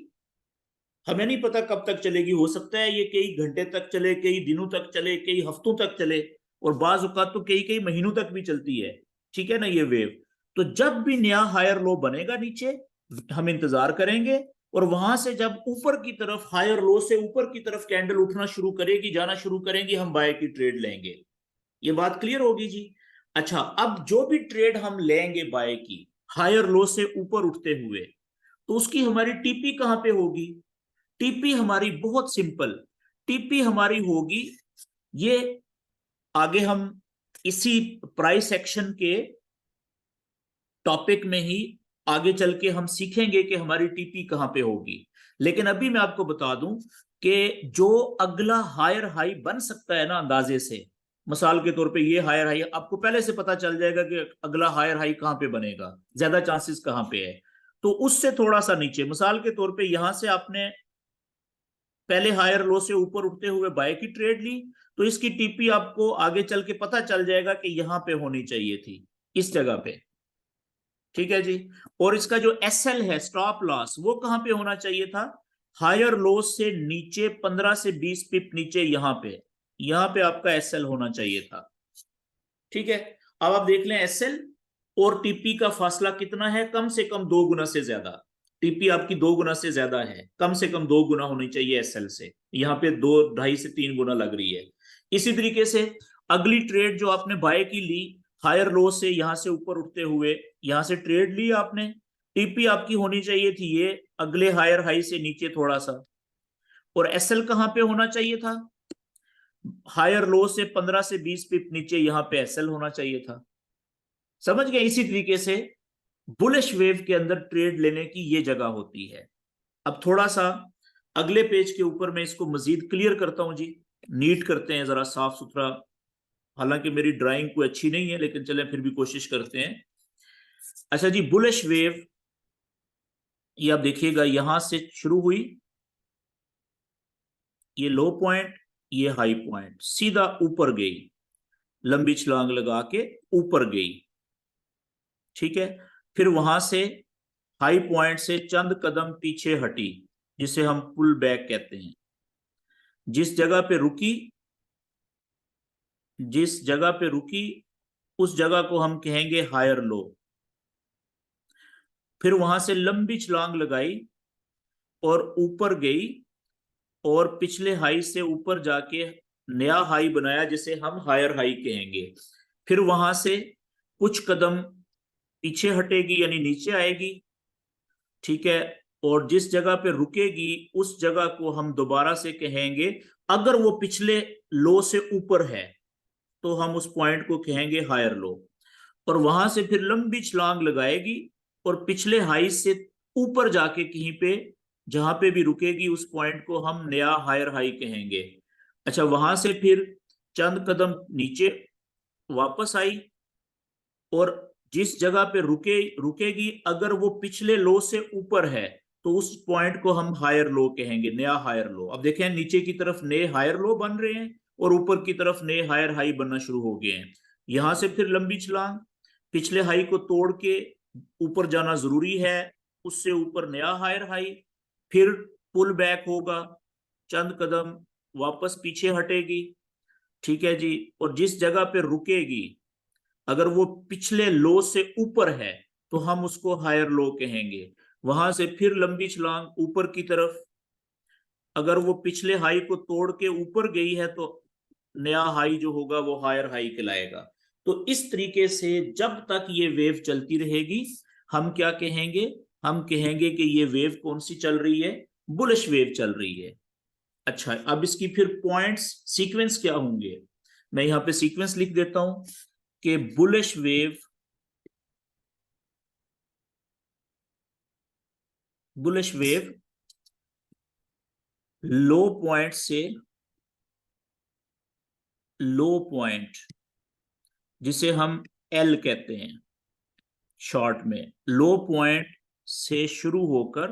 हमें नहीं पता कब तक चलेगी, हो सकता है ये कई घंटे तक चले, कई दिनों तक चले, कई हफ्तों तक चले, और बाज औकात तो कई कई महीनों तक भी चलती है, ठीक है ना ये वेव। तो जब भी नया हायर लो बनेगा नीचे, हम इंतजार करेंगे, और वहां से जब ऊपर की तरफ हायर लो से ऊपर की तरफ कैंडल उठना शुरू करेगी, जाना शुरू करेंगी, हम बाय की ट्रेड लेंगे। ये बात क्लियर होगी जी। अच्छा, अब जो भी ट्रेड हम लेंगे बाय की हायर लो से ऊपर उठते हुए, तो उसकी हमारी टीपी कहां पे होगी? टीपी हमारी बहुत सिंपल, टीपी हमारी होगी ये, आगे हम इसी प्राइस एक्शन के टॉपिक में ही आगे चल के हम सीखेंगे कि हमारी टीपी कहां पे होगी। लेकिन अभी मैं आपको बता दूं कि जो अगला हायर हाई बन सकता है ना अंदाजे से, मिसाल के तौर पे ये हायर हाई आपको पहले से पता चल जाएगा कि अगला हायर हाई कहां पे बनेगा, ज्यादा चांसेस कहां पे है। तो उससे थोड़ा सा नीचे, मिसाल के तौर पे यहां से आपने पहले हायर लो से ऊपर उठते हुए बाय की ट्रेड ली, तो इसकी टीपी आपको आगे चल के पता चल जाएगा कि यहां पे होनी चाहिए थी, इस जगह पे, ठीक है जी। और इसका जो एसएल है, स्टॉप लॉस, वो कहां पे होना चाहिए था? हायर लो से नीचे 15 से 20 पिप नीचे, यहां पे आपका एसएल होना चाहिए था, ठीक है। अब आप देख लें एसएल और टीपी का फासला कितना है, कम से कम 2 गुना से ज्यादा। टीपी आपकी 2 गुना से ज्यादा है, कम से कम 2 गुना होनी चाहिए एसएल से, यहाँ पे 2 2.5 से 3 गुना लग रही है। इसी तरीके से अगली ट्रेड जो आपने बाय की ली, हायर लो से यहां से ऊपर उठते हुए, यहां से ट्रेड ली आपने, टीपी आपकी होनी चाहिए थी ये अगले हायर हाई से नीचे थोड़ा सा, और एसएल कहां पे होना चाहिए था, हायर लो से 15 से 20 पिप नीचे, यहां पे एसएल होना चाहिए था। समझ गए? इसी तरीके से बुलिश वेव के अंदर ट्रेड लेने की ये जगह होती है। अब थोड़ा सा अगले पेज के ऊपर मैं इसको मजीद क्लियर करता हूं जी, नीट करते हैं जरा, साफ सुथरा। हालांकि मेरी ड्राइंग कोई अच्छी नहीं है, लेकिन चलें फिर भी कोशिश करते हैं। अच्छा जी, बुलिश वेव ये आप देखिएगा यहां से शुरू हुई, ये लो पॉइंट, ये हाई पॉइंट, सीधा ऊपर गई, लंबी छलांग लगा के ऊपर गई। ठीक है, फिर वहां से हाई पॉइंट से चंद कदम पीछे हटी, जिसे हम पुल बैक कहते हैं। जिस जगह पे रुकी, जिस जगह पे रुकी उस जगह को हम कहेंगे हायर लो। फिर वहां से लंबी छलांग लगाई और ऊपर गई, और पिछले हाई से ऊपर जाके नया हाई बनाया, जिसे हम हायर हाई कहेंगे। फिर वहां से कुछ कदम पीछे हटेगी, यानी नीचे आएगी। ठीक है, और जिस जगह पे रुकेगी उस जगह को हम दोबारा से कहेंगे, अगर वो पिछले लो से ऊपर है तो हम उस पॉइंट को कहेंगे हायर लो। और वहां से फिर लंबी छलांग लगाएगी और पिछले हाई से ऊपर जाके कहीं पे, जहां पे भी रुकेगी उस पॉइंट को हम नया हायर हाई कहेंगे। अच्छा, वहां से फिर चंद कदम नीचे वापस आई, और जिस जगह पे रुकेगी अगर वो पिछले लो से ऊपर है तो उस पॉइंट को हम हायर लो कहेंगे, नया हायर लो। अब देखें, नीचे की तरफ नए हायर लो बन रहे हैं और ऊपर की तरफ नए हायर हाई बनना शुरू हो गए हैं। यहां से फिर लंबी छलांग, पिछले हाई को तोड़ के ऊपर जाना जरूरी है, उससे ऊपर नया हायर हाई, फिर पुल बैक होगा, चंद कदम वापस पीछे हटेगी। ठीक है जी, और जिस जगह पे रुकेगी अगर वो पिछले लो से ऊपर है तो हम उसको हायर लो कहेंगे। वहां से फिर लंबी छलांग ऊपर की तरफ, अगर वो पिछले हाई को तोड़ के ऊपर गई है तो नया हाई जो होगा वो हायर हाई कहलाएगा। तो इस तरीके से जब तक ये वेव चलती रहेगी हम क्या कहेंगे, हम कहेंगे कि ये वेव कौन सी चल रही है, बुलिश वेव चल रही है। अच्छा, अब इसकी फिर पॉइंट्स, सीक्वेंस क्या होंगे, मैं यहां पे सीक्वेंस लिख देता हूं कि बुलिश वेव, बुलिश वेव लो पॉइंट से, लो पॉइंट जिसे हम एल कहते हैं शॉर्ट में, लो पॉइंट से शुरू होकर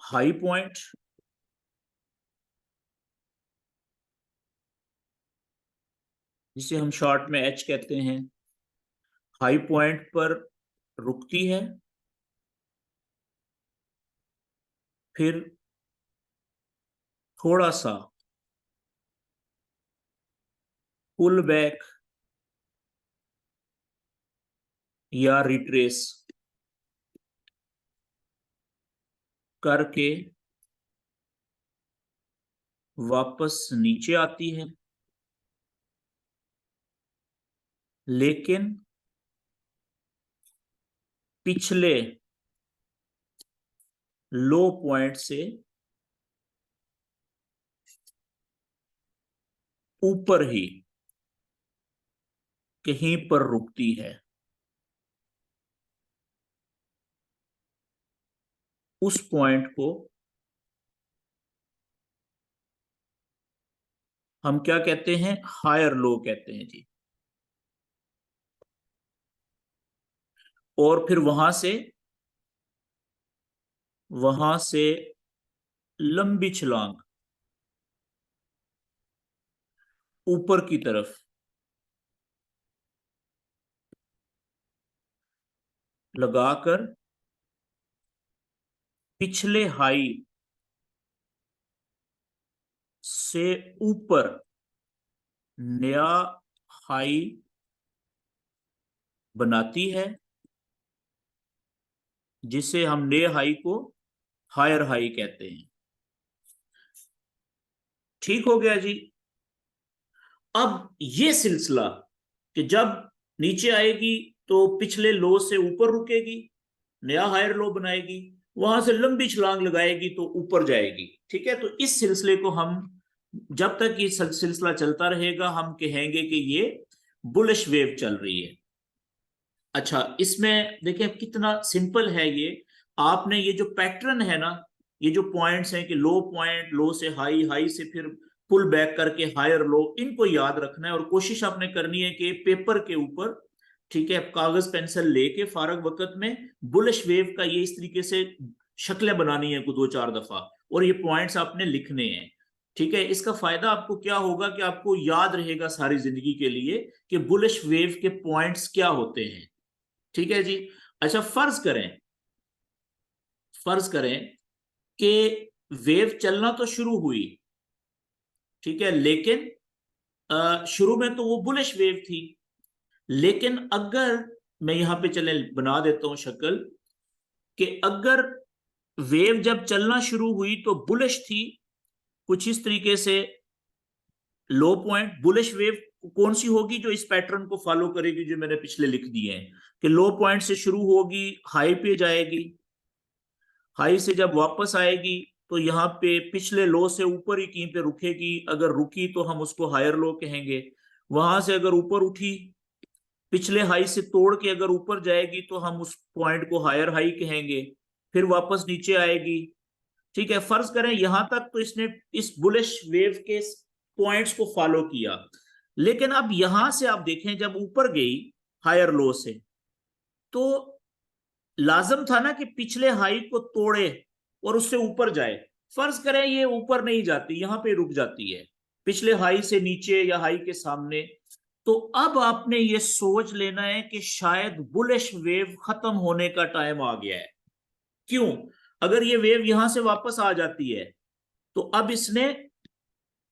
हाई पॉइंट, जिसे हम शॉर्ट में एच कहते हैं, हाई पॉइंट पर रुकती है, फिर थोड़ा सा पुल बैक या रिट्रेस करके वापस नीचे आती है, लेकिन पिछले लो पॉइंट से ऊपर ही कहीं पर रुकती है। उस पॉइंट को हम क्या कहते हैं, हायर लो कहते हैं जी। और फिर वहां से लंबी छलांग ऊपर की तरफ लगाकर पिछले हाई से ऊपर नया हाई बनाती है, जिसे हम नए हाई को हायर हाई कहते हैं। ठीक हो गया जी। अब ये सिलसिला कि जब नीचे आएगी तो पिछले लो से ऊपर रुकेगी, नया हायर लो बनाएगी, वहां से लंबी छलांग लगाएगी तो ऊपर जाएगी। ठीक है, तो इस सिलसिले को हम, जब तक ये सिलसिला चलता रहेगा, हम कहेंगे कि ये बुलिश वेव चल रही है। अच्छा, इसमें देखिए कितना सिंपल है ये। आपने ये जो पैटर्न है ना, ये जो पॉइंट्स हैं कि लो पॉइंट, लो से हाई, हाई से फिर पुल बैक करके हायर लो, इनको याद रखना है और कोशिश आपने करनी है कि पेपर के ऊपर, ठीक है, कागज पेंसिल लेके फारग वक्त में बुलिश वेव का ये इस तरीके से शक्लें बनानी है दो चार दफा, और ये पॉइंट्स आपने लिखने हैं। ठीक है, इसका फायदा आपको क्या होगा कि आपको याद रहेगा सारी जिंदगी के लिए कि बुलिश वेव के पॉइंट्स क्या होते हैं। ठीक है जी। अच्छा, फर्ज करें कि वेव चलना तो शुरू हुई, ठीक है, लेकिन शुरू में तो वो बुलिश वेव थी, लेकिन अगर मैं यहां पे चले बना देता हूं शक्ल, कि अगर वेव जब चलना शुरू हुई तो बुलिश थी कुछ इस तरीके से, लो पॉइंट, बुलिश वेव कौन सी होगी, जो इस पैटर्न को फॉलो करेगी जो मैंने पिछले लिख दिए हैं, कि लो पॉइंट से शुरू होगी, हाई पे जाएगी, हाई से जब वापस आएगी तो यहाँ पे पिछले लो से ऊपर ही कहीं पे रुकेगी, अगर रुकी तो हम उसको हायर लो कहेंगे। वहां से अगर ऊपर उठी, पिछले हाई से तोड़ के अगर ऊपर जाएगी तो हम उस पॉइंट को हायर हाई कहेंगे, फिर वापस नीचे आएगी। ठीक है, फर्ज करें यहां तक तो इसने इस बुलिश वेव के पॉइंट्स को फॉलो किया, लेकिन अब यहां से आप देखें जब ऊपर गई हायर लो से, तो लाजम था ना कि पिछले हाई को तोड़े और उससे ऊपर जाए। फर्ज करें ये ऊपर नहीं जाती, यहां पे रुक जाती है पिछले हाई से नीचे या हाई के सामने, तो अब आपने ये सोच लेना है कि शायद बुलिश वेव खत्म होने का टाइम आ गया है। क्यों? अगर ये वेव यहां से वापस आ जाती है तो अब इसने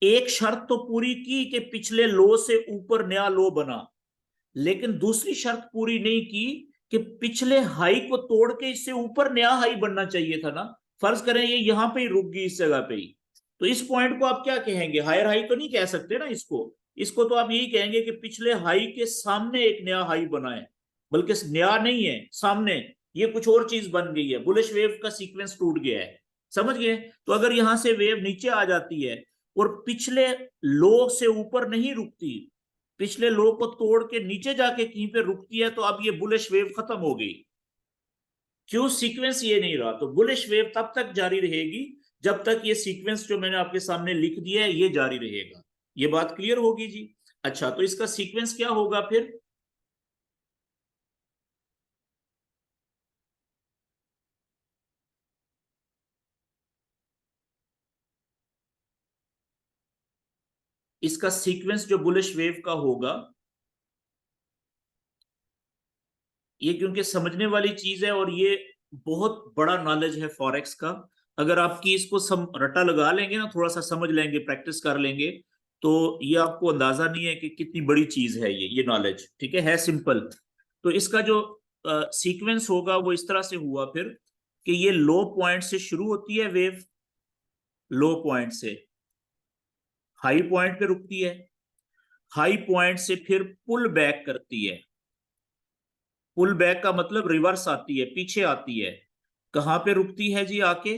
एक शर्त तो पूरी की कि पिछले लो से ऊपर नया लो बना, लेकिन दूसरी शर्त पूरी नहीं की कि पिछले हाई को तोड़ के इससे ऊपर नया हाई बनना चाहिए था ना। फर्ज करें ये यहां पे ही रुक गई, इस जगह पे ही, तो इस पॉइंट को आप क्या कहेंगे? हायर हाई तो नहीं कह सकते ना इसको। इसको तो आप यही कहेंगे कि पिछले हाई के सामने एक नया हाई बना है, बल्कि नया नहीं है, सामने ये कुछ और चीज बन गई है, बुलिश वेव का सीक्वेंस टूट गया है। समझ गए? तो अगर यहां से वेव नीचे आ जाती है और पिछले लो से ऊपर नहीं रुकती, पिछले लो को तोड़ के नीचे जाके कहीं पे रुकती है, तो अब ये बुलिश वेव खत्म हो गई। क्यों? सीक्वेंस ये नहीं रहा। तो बुलिश वेव तब तक जारी रहेगी जब तक ये सीक्वेंस जो मैंने आपके सामने लिख दिया है ये जारी रहेगा। ये बात क्लियर होगी जी? अच्छा, तो इसका सीक्वेंस क्या होगा फिर? इसका सीक्वेंस जो बुलिश वेव का होगा, ये क्योंकि समझने वाली चीज है और ये बहुत बड़ा नॉलेज है फॉरेक्स का, अगर आपकी इसको रट्टा लगा लेंगे ना, थोड़ा सा समझ लेंगे, प्रैक्टिस कर लेंगे, तो ये आपको अंदाजा नहीं है कि कितनी बड़ी चीज है ये नॉलेज। ठीक है सिंपल। तो इसका जो सीक्वेंस होगा वो इस तरह से हुआ फिर, कि ये लो पॉइंट से शुरू होती है वेव, लो पॉइंट से हाई पॉइंट पे रुकती है, हाई पॉइंट से फिर पुल बैक करती है। पुल बैक का मतलब रिवर्स आती है, पीछे आती है। कहां पे रुकती है जी आके?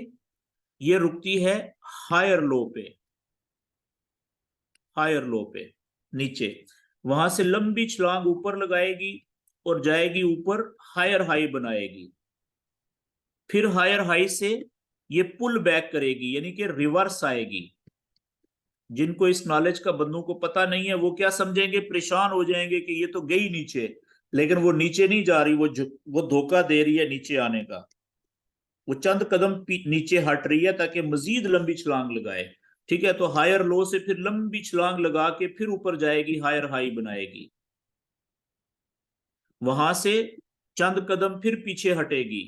ये रुकती है हायर लो पे, हायर लो पे नीचे, वहां से लंबी छलांग ऊपर लगाएगी और जाएगी ऊपर, हायर हाई बनाएगी, फिर हायर हाई से ये पुल बैक करेगी, यानी कि रिवर्स आएगी। जिनको इस नॉलेज का, बंदों को पता नहीं है, वो क्या समझेंगे, परेशान हो जाएंगे कि ये तो गई नीचे, लेकिन वो नीचे नहीं जा रही, वो धोखा दे रही है नीचे आने का। वो चंद कदम नीचे हट रही है ताकि मजीद लंबी छलांग लगाए। ठीक है, तो हायर लो से फिर लंबी छलांग लगा के फिर ऊपर जाएगी, हायर हाई बनाएगी, वहां से चंद कदम फिर पीछे हटेगी,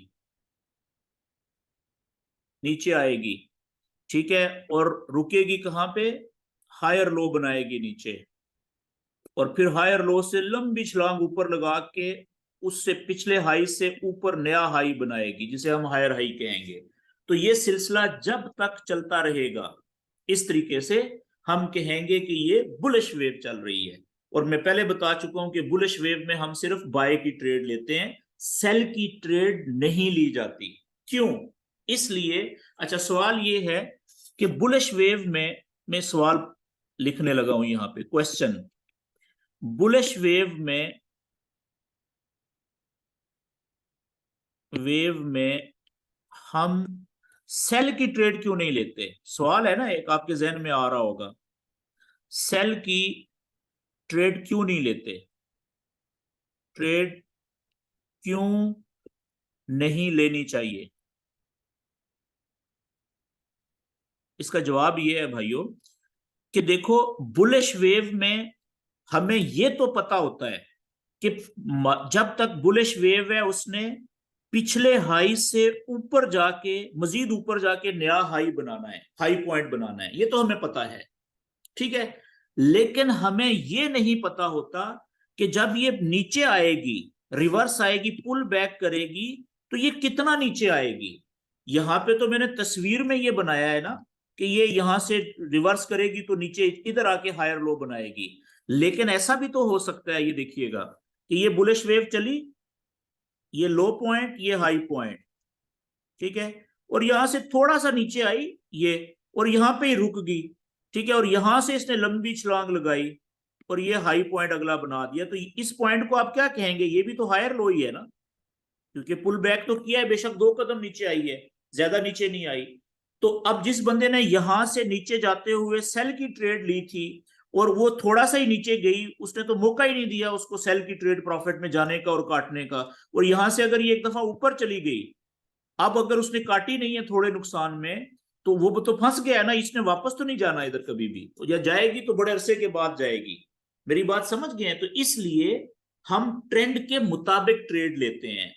नीचे आएगी। ठीक है, और रुकेगी कहां पे? हायर लो बनाएगी नीचे, और फिर हायर लो से लंबी छलांग ऊपर लगा के उससे पिछले हाई से ऊपर नया हाई बनाएगी, जिसे हम हायर हाई कहेंगे। तो ये सिलसिला जब तक चलता रहेगा इस तरीके से, हम कहेंगे कि ये बुलिश वेव चल रही है। और मैं पहले बता चुका हूं कि बुलिश वेव में हम सिर्फ बाय की ट्रेड लेते हैं, सेल की ट्रेड नहीं ली जाती। क्यों? इसलिए, अच्छा सवाल ये है कि बुलिश वेव में, मैं सवाल लिखने लगा हूं यहां पे, क्वेश्चन, बुलिश वेव में हम सेल की ट्रेड क्यों नहीं लेते? सवाल है ना, एक आपके जहन में आ रहा होगा, सेल की ट्रेड क्यों नहीं लेते, ट्रेड क्यों नहीं लेनी चाहिए? इसका जवाब ये है भाइयों कि देखो, बुलिश वेव में हमें ये तो पता होता है कि जब तक बुलिश वेव है उसने पिछले हाई से ऊपर जाके, मजीद ऊपर जाके नया हाई बनाना है, हाई पॉइंट बनाना है, ये तो हमें पता है, ठीक है। लेकिन हमें ये नहीं पता होता कि जब ये नीचे आएगी, रिवर्स आएगी, पुल बैक करेगी, तो ये कितना नीचे आएगी। यहां पे तो मैंने तस्वीर में ये बनाया है ना कि ये यहां से रिवर्स करेगी तो नीचे इधर आके हायर लो बनाएगी, लेकिन ऐसा भी तो हो सकता है, ये देखिएगा कि ये बुलिश वेव चली, ये लो पॉइंट, ये हाई पॉइंट, ठीक है, और यहां से थोड़ा सा नीचे आई ये, और यहां पे ही रुक गई, ठीक है, और यहां से इसने लंबी छलांग लगाई और ये हाई पॉइंट अगला बना दिया, तो इस पॉइंट को आप क्या कहेंगे? ये भी तो हायर लो ही है ना, क्योंकि पुल बैक तो किया है, बेशक 2 कदम नीचे आई है, ज्यादा नीचे नहीं आई। तो अब जिस बंदे ने यहां से नीचे जाते हुए सेल की ट्रेड ली थी और वो थोड़ा सा ही नीचे गई, उसने तो मौका ही नहीं दिया उसको सेल की ट्रेड प्रॉफिट में जाने का और काटने का, और यहां से अगर ये एक दफा ऊपर चली गई, अब अगर उसने काटी नहीं है थोड़े नुकसान में, तो वो तो फंस गया ना, इसने वापस तो नहीं जाना इधर कभी भी, या जाएगी तो बड़े अरसे के बाद जाएगी। मेरी बात समझ गए हैं? तो इसलिए हम ट्रेंड के मुताबिक ट्रेड लेते हैं,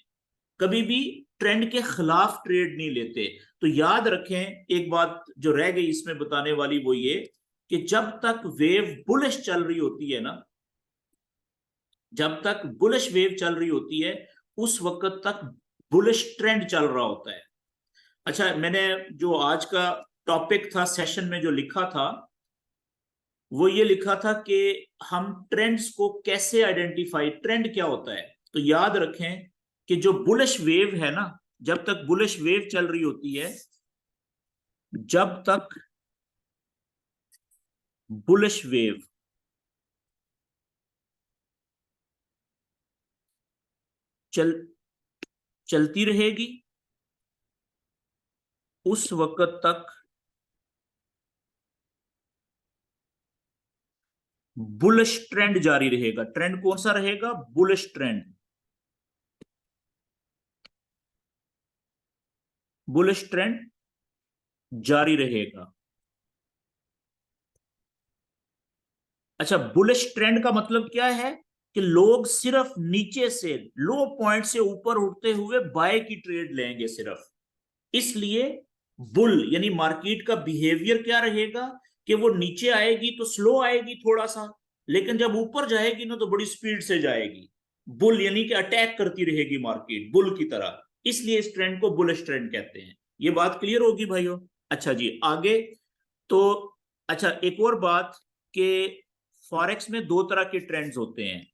कभी भी ट्रेंड के खिलाफ ट्रेड नहीं लेते। तो याद रखें, एक बात जो रह गई इसमें बताने वाली वो ये कि जब तक वेव बुलिश चल रही होती है ना, जब तक बुलिश वेव चल रही होती है उस वक्त तक बुलिश ट्रेंड चल रहा होता है। अच्छा, मैंने जो आज का टॉपिक था सेशन में जो लिखा था, वो ये लिखा था कि हम ट्रेंड्स को कैसे आइडेंटिफाई, ट्रेंड क्या होता है। तो याद रखें कि जो बुलिश वेव है ना, जब तक बुलिश वेव चल रही होती है, जब तक बुलिश वेव चलती रहेगी उस वक्त तक बुलिश ट्रेंड जारी रहेगा। ट्रेंड कौन सा रहेगा? बुलिश ट्रेंड, बुलिश ट्रेंड जारी रहेगा। अच्छा, बुलिश ट्रेंड का मतलब क्या है कि लोग सिर्फ नीचे से, लो पॉइंट से ऊपर उठते हुए बाय की ट्रेड लेंगे सिर्फ। इसलिए बुल यानी मार्केट का बिहेवियर क्या रहेगा कि वो नीचे आएगी तो स्लो आएगी थोड़ा सा, लेकिन जब ऊपर जाएगी ना तो बड़ी स्पीड से जाएगी। बुल यानी कि अटैक करती रहेगी मार्केट बुल की तरह, इसलिए इस ट्रेंड को बुलिश ट्रेंड कहते हैं। ये बात क्लियर होगी भाइयों? अच्छा जी, आगे। तो अच्छा, एक और बात कि फॉरेक्स में 2 तरह के ट्रेंड्स होते हैं।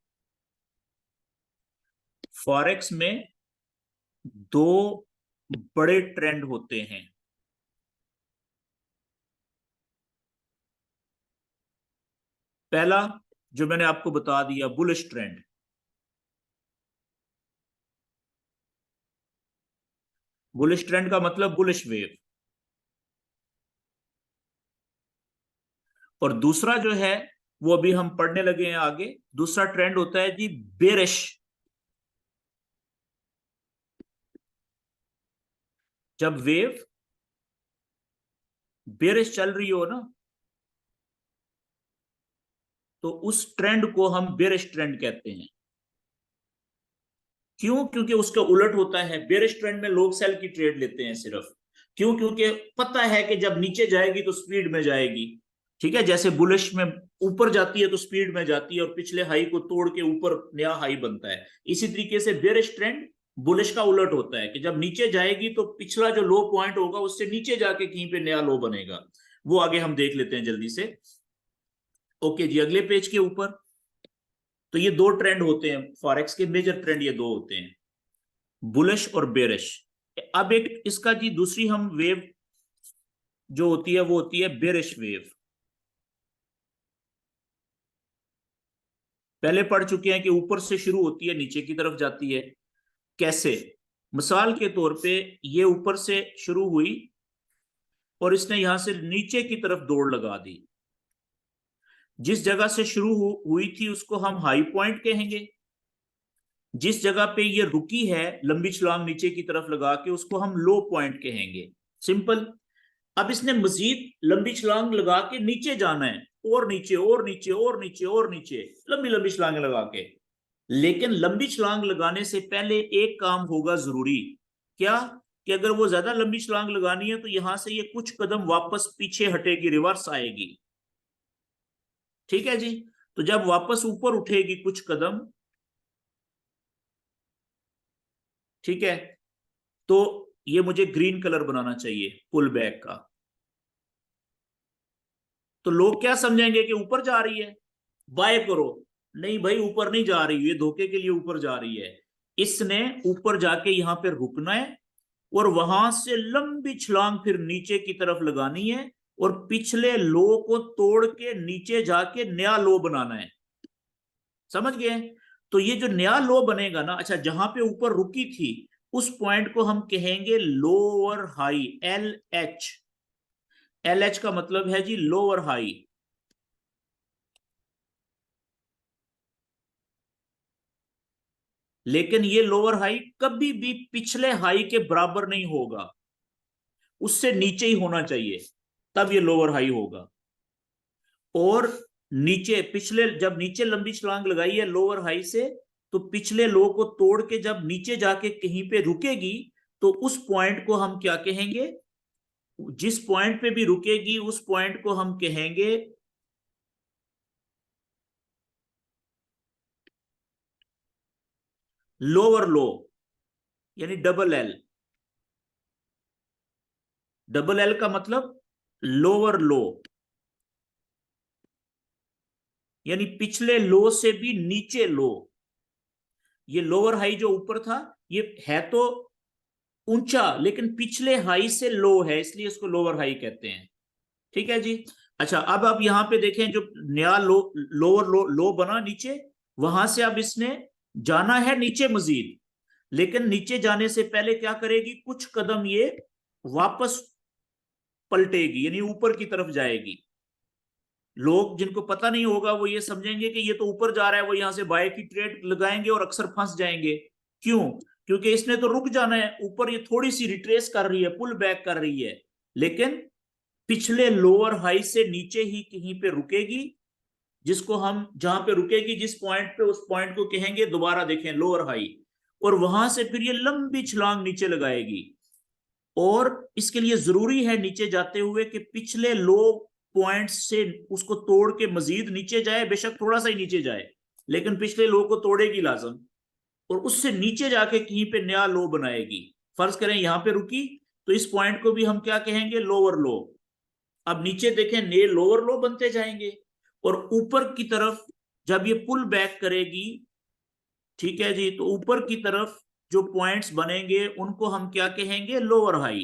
फॉरेक्स में 2 बड़े ट्रेंड होते हैं। पहला जो मैंने आपको बता दिया, बुलिश ट्रेंड, बुलिश ट्रेंड का मतलब बुलिश वेव। और दूसरा जो है वो अभी हम पढ़ने लगे हैं आगे, दूसरा ट्रेंड होता है जी बेरिश। जब वेव बेरिश चल रही हो ना, तो उस ट्रेंड को हम बेरिश ट्रेंड कहते हैं। क्यों? क्योंकि उसका उलट होता है, बेरिश ट्रेंड में लोग सेल की ट्रेड लेते हैं सिर्फ। क्यों? क्योंकि पता है कि जब नीचे जाएगी तो स्पीड में जाएगी, ठीक है, जैसे बुलिश में ऊपर जाती है तो स्पीड में जाती है और पिछले हाई को तोड़ के ऊपर नया हाई बनता है। इसी तरीके से बेरिश ट्रेंड बुलिश का उलट होता है कि जब नीचे जाएगी तो पिछला जो लो पॉइंट होगा उससे नीचे जाके कहीं पे नया लो बनेगा। वो आगे हम देख लेते हैं जल्दी से। ओके जी, अगले पेज के ऊपर। तो ये दो ट्रेंड होते हैं फॉरेक्स के, मेजर ट्रेंड ये दो होते हैं, बुलिश और बेरिश। अब एक इसका जी दूसरी हम वेव जो होती है वो होती है बेरिश वेव। पहले पढ़ चुके हैं कि ऊपर से शुरू होती है नीचे की तरफ जाती है। कैसे? मिसाल के तौर पे ये ऊपर से शुरू हुई और इसने यहां से नीचे की तरफ दौड़ लगा दी। जिस जगह से शुरू हुई थी उसको हम हाई पॉइंट कहेंगे। जिस जगह पे ये रुकी है लंबी छलांग नीचे की तरफ लगा के, उसको हम लो पॉइंट कहेंगे। सिंपल। अब इसने मजीद लंबी छलांग लगा के नीचे जाना है, और नीचे और नीचे और नीचे और नीचे, लंबी लंबी छलांग लगा के। लेकिन लंबी छलांग लगाने से पहले एक काम होगा जरूरी। क्या? कि अगर वो ज्यादा लंबी छलांग लगानी है तो यहां से ये कुछ कदम वापस पीछे हटेगी, रिवर्स आएगी। ठीक है जी। तो जब वापस ऊपर उठेगी कुछ कदम, ठीक है, तो ये मुझे ग्रीन कलर बनाना चाहिए पुल बैक का। तो लोग क्या समझेंगे कि ऊपर जा रही है, बाय करो। नहीं भाई, ऊपर नहीं जा रही, ये धोखे के लिए ऊपर जा रही है। इसने ऊपर जाके यहां पे रुकना है और वहां से लंबी छलांग फिर नीचे की तरफ लगानी है और पिछले लो को तोड़ के नीचे जाके नया लो बनाना है। समझ गए? तो ये जो नया लो बनेगा ना, अच्छा, जहां पे ऊपर रुकी थी उस पॉइंट को हम कहेंगे lower high, L H. L H का मतलब है जी लोअर हाई। लेकिन ये लोअर हाई कभी भी पिछले हाई के बराबर नहीं होगा, उससे नीचे ही होना चाहिए, तब ये लोअर हाई होगा। और नीचे पिछले, जब नीचे लंबी छलांग लगाई है लोअर हाई से, तो पिछले लो को तोड़ के जब नीचे जाके कहीं पे रुकेगी तो उस पॉइंट को हम क्या कहेंगे? जिस पॉइंट पे भी रुकेगी उस पॉइंट को हम कहेंगे लोअर लो, यानी डबल एल। डबल एल का मतलब लोअर लो, यानी पिछले लो से भी नीचे लो। ये लोअर हाई जो ऊपर था ये है तो ऊंचा, लेकिन पिछले हाई से लो है, इसलिए इसको लोअर हाई कहते हैं। ठीक है जी। अच्छा, अब आप यहां पे देखें, जो नया लोअर लो बना नीचे, वहां से अब इसने जाना है नीचे मजीद। लेकिन नीचे जाने से पहले क्या करेगी? कुछ कदम ये वापस पलटेगी, यानी ऊपर की तरफ जाएगी। लोग जिनको पता नहीं होगा वो ये समझेंगे कि ये तो ऊपर जा रहा है, वो यहां से बाय की ट्रेड लगाएंगे और अक्सर फंस जाएंगे। क्यों? क्योंकि इसने तो रुक जाना है ऊपर, ये थोड़ी सी रिट्रेस कर रही है, पुल बैक कर रही है, लेकिन पिछले लोअर हाई से नीचे ही कहीं पे रुकेगी। जिसको हम, जहां पे रुकेगी जिस पॉइंट पे, उस पॉइंट को कहेंगे, दोबारा देखें, लोअर हाई। और वहां से फिर ये लंबी छलांग नीचे लगाएगी। और इसके लिए जरूरी है नीचे जाते हुए कि पिछले लो पॉइंट से उसको तोड़ के मजीद नीचे जाए, बेशक थोड़ा सा ही नीचे जाए, लेकिन पिछले लो को तोड़ेगी लाजम। और उससे नीचे जाके कहीं पे नया लो बनाएगी। फर्ज करें यहां पे रुकी, तो इस पॉइंट को भी हम क्या कहेंगे? लोअर लो। अब नीचे देखें, नए लोअर लो बनते जाएंगे। और ऊपर की तरफ जब ये पुल बैक करेगी, ठीक है जी, तो ऊपर की तरफ जो पॉइंट्स बनेंगे उनको हम क्या कहेंगे? Lower high.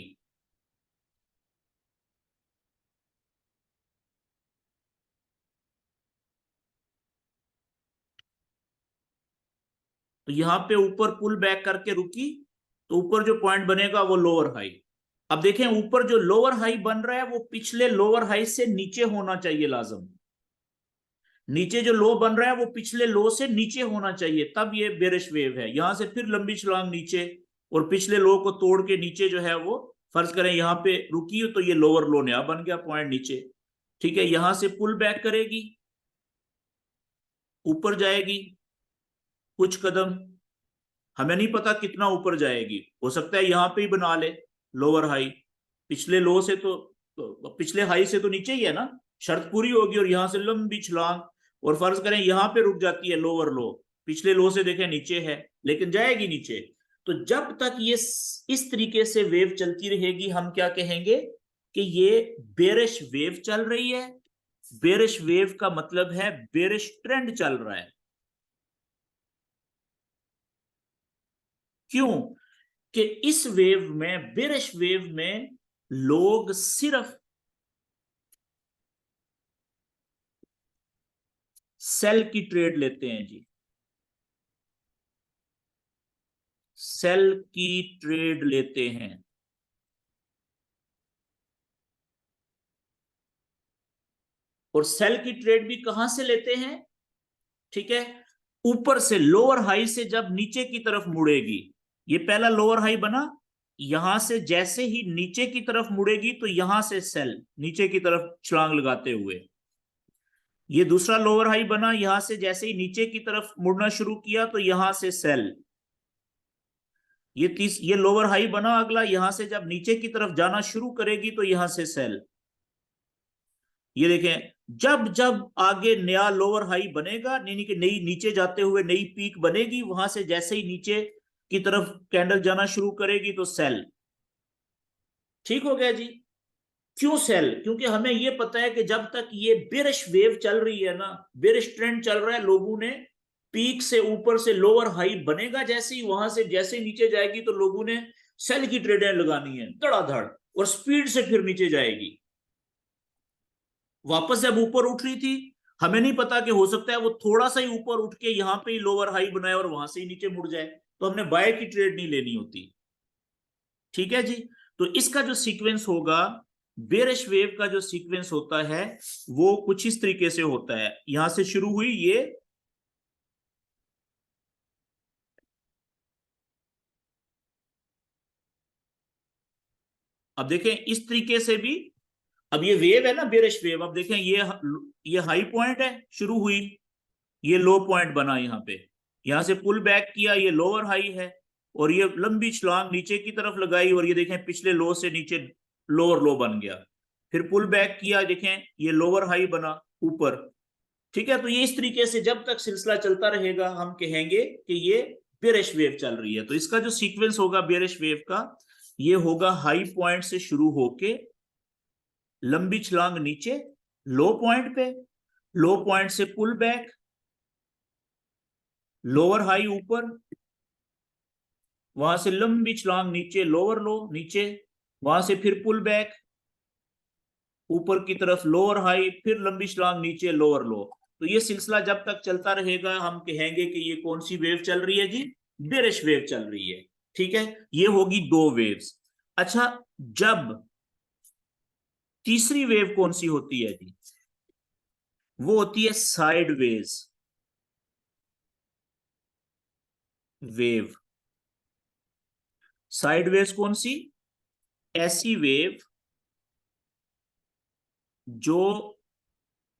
तो यहां पे ऊपर पुल बैक करके रुकी, तो ऊपर जो पॉइंट बनेगा वो लोअर हाई। अब देखें, ऊपर जो लोअर हाई बन रहा है वो पिछले लोअर हाई से नीचे होना चाहिए लाजम। नीचे जो लो बन रहा है वो पिछले लो से नीचे होना चाहिए, तब ये बेरिश वेव है। यहां से फिर लंबी छलांग नीचे और पिछले लो को तोड़ के नीचे जो है वो, फर्ज करें यहां पे रुकी तो ये लोअर लो नया बन गया पॉइंट नीचे। ठीक है, यहां से पुल बैक करेगी, ऊपर जाएगी कुछ कदम, हमें नहीं पता कितना ऊपर जाएगी, हो सकता है यहां पे ही बना ले लोअर हाई। पिछले लो से तो पिछले हाई से तो नीचे ही है ना, शर्त पूरी होगी। और यहां से लंबी छलांग, और फर्ज करें यहां पे रुक जाती है लोअर लो, पिछले लो से देखें नीचे है, लेकिन जाएगी नीचे। तो जब तक ये इस तरीके से वेव चलती रहेगी, हम क्या कहेंगे? कि ये बेरिश वेव चल रही है। बेरिश वेव का मतलब है बेरिश ट्रेंड चल रहा है। क्यों? कि इस वेव में, बेरिश वेव में, लोग सिर्फ सेल की ट्रेड लेते हैं जी, सेल की ट्रेड लेते हैं। और सेल की ट्रेड भी कहां से लेते हैं? ठीक है, ऊपर से, लोअर हाई से जब नीचे की तरफ मुड़ेगी, ये पहला लोअर हाई बना, यहां से जैसे ही नीचे की तरफ मुड़ेगी तो यहां से सेल नीचे की तरफ छलांग लगाते हुए, ये दूसरा लोअर हाई बना, यहां से जैसे ही नीचे की तरफ मुड़ना शुरू किया तो यहां से सेल, ये लोअर हाई बना अगला, यहां से जब नीचे की तरफ जाना शुरू करेगी तो यहां से सेल। ये देखें, जब जब आगे नया लोअर हाई बनेगा, यानी कि नई नीचे जाते हुए नई पीक बनेगी, वहां से जैसे ही नीचे की तरफ कैंडल जाना शुरू करेगी तो सेल। ठीक हो गया जी। क्यों सेल? क्योंकि हमें यह पता है कि जब तक ये बेरिश वेव चल रही है ना, बेरिश ट्रेंड चल रहा है, लोगों ने पीक से ऊपर से लोअर हाई बनेगा, जैसे ही वहां से जैसे नीचे जाएगी तो लोगों ने सेल की ट्रेडें लगानी है धड़ाधड़, और स्पीड से फिर नीचे जाएगी। वापस जब ऊपर उठ रही थी, हमें नहीं पता कि हो सकता है वो थोड़ा सा ही ऊपर उठ के यहां पे ही लोअर हाई बनाए और वहां से ही नीचे मुड़ जाए, तो हमने बाय की ट्रेड नहीं लेनी होती। ठीक है जी। तो इसका जो सीक्वेंस होगा, बेरिश वेव का जो सीक्वेंस होता है वो कुछ इस तरीके से होता है। यहां से शुरू हुई ये, अब देखें इस तरीके से भी, अब ये वेव है ना बेरिश वेव, अब देखें ये हाई पॉइंट है, शुरू हुई, ये लो पॉइंट बना यहां पे, यहां से पुल बैक किया, ये लोअर हाई है, और ये लंबी छलांग नीचे की तरफ लगाई, और ये देखें पिछले लो से नीचे लोअर लो बन गया, फिर पुल बैक किया, देखें ये लोअर हाई बना ऊपर। ठीक है, तो ये इस तरीके से जब तक सिलसिला चलता रहेगा हम कहेंगे कि ये बेरिश वेव चल रही है। तो इसका जो सीक्वेंस होगा बेरिश वेव का, ये होगा हाई पॉइंट से शुरू होके लंबी छलांग नीचे लो पॉइंट पे, लो पॉइंट से पुल बैक, लोअर हाई ऊपर, वहां से लंबी छलांग नीचे लोअर लो नीचे, वहां से फिर पुल बैक ऊपर की तरफ लोअर हाई, फिर लंबी छलांग नीचे लोअर लो। तो ये सिलसिला जब तक चलता रहेगा हम कहेंगे कि ये कौन सी वेव चल रही है जी? बेरिश वेव चल रही है। ठीक है, ये होगी दो वेव्स। अच्छा, जब तीसरी वेव कौन सी होती है जी? वो होती है साइडवेज वेव। साइडवेज कौन सी? ऐसी वेव जो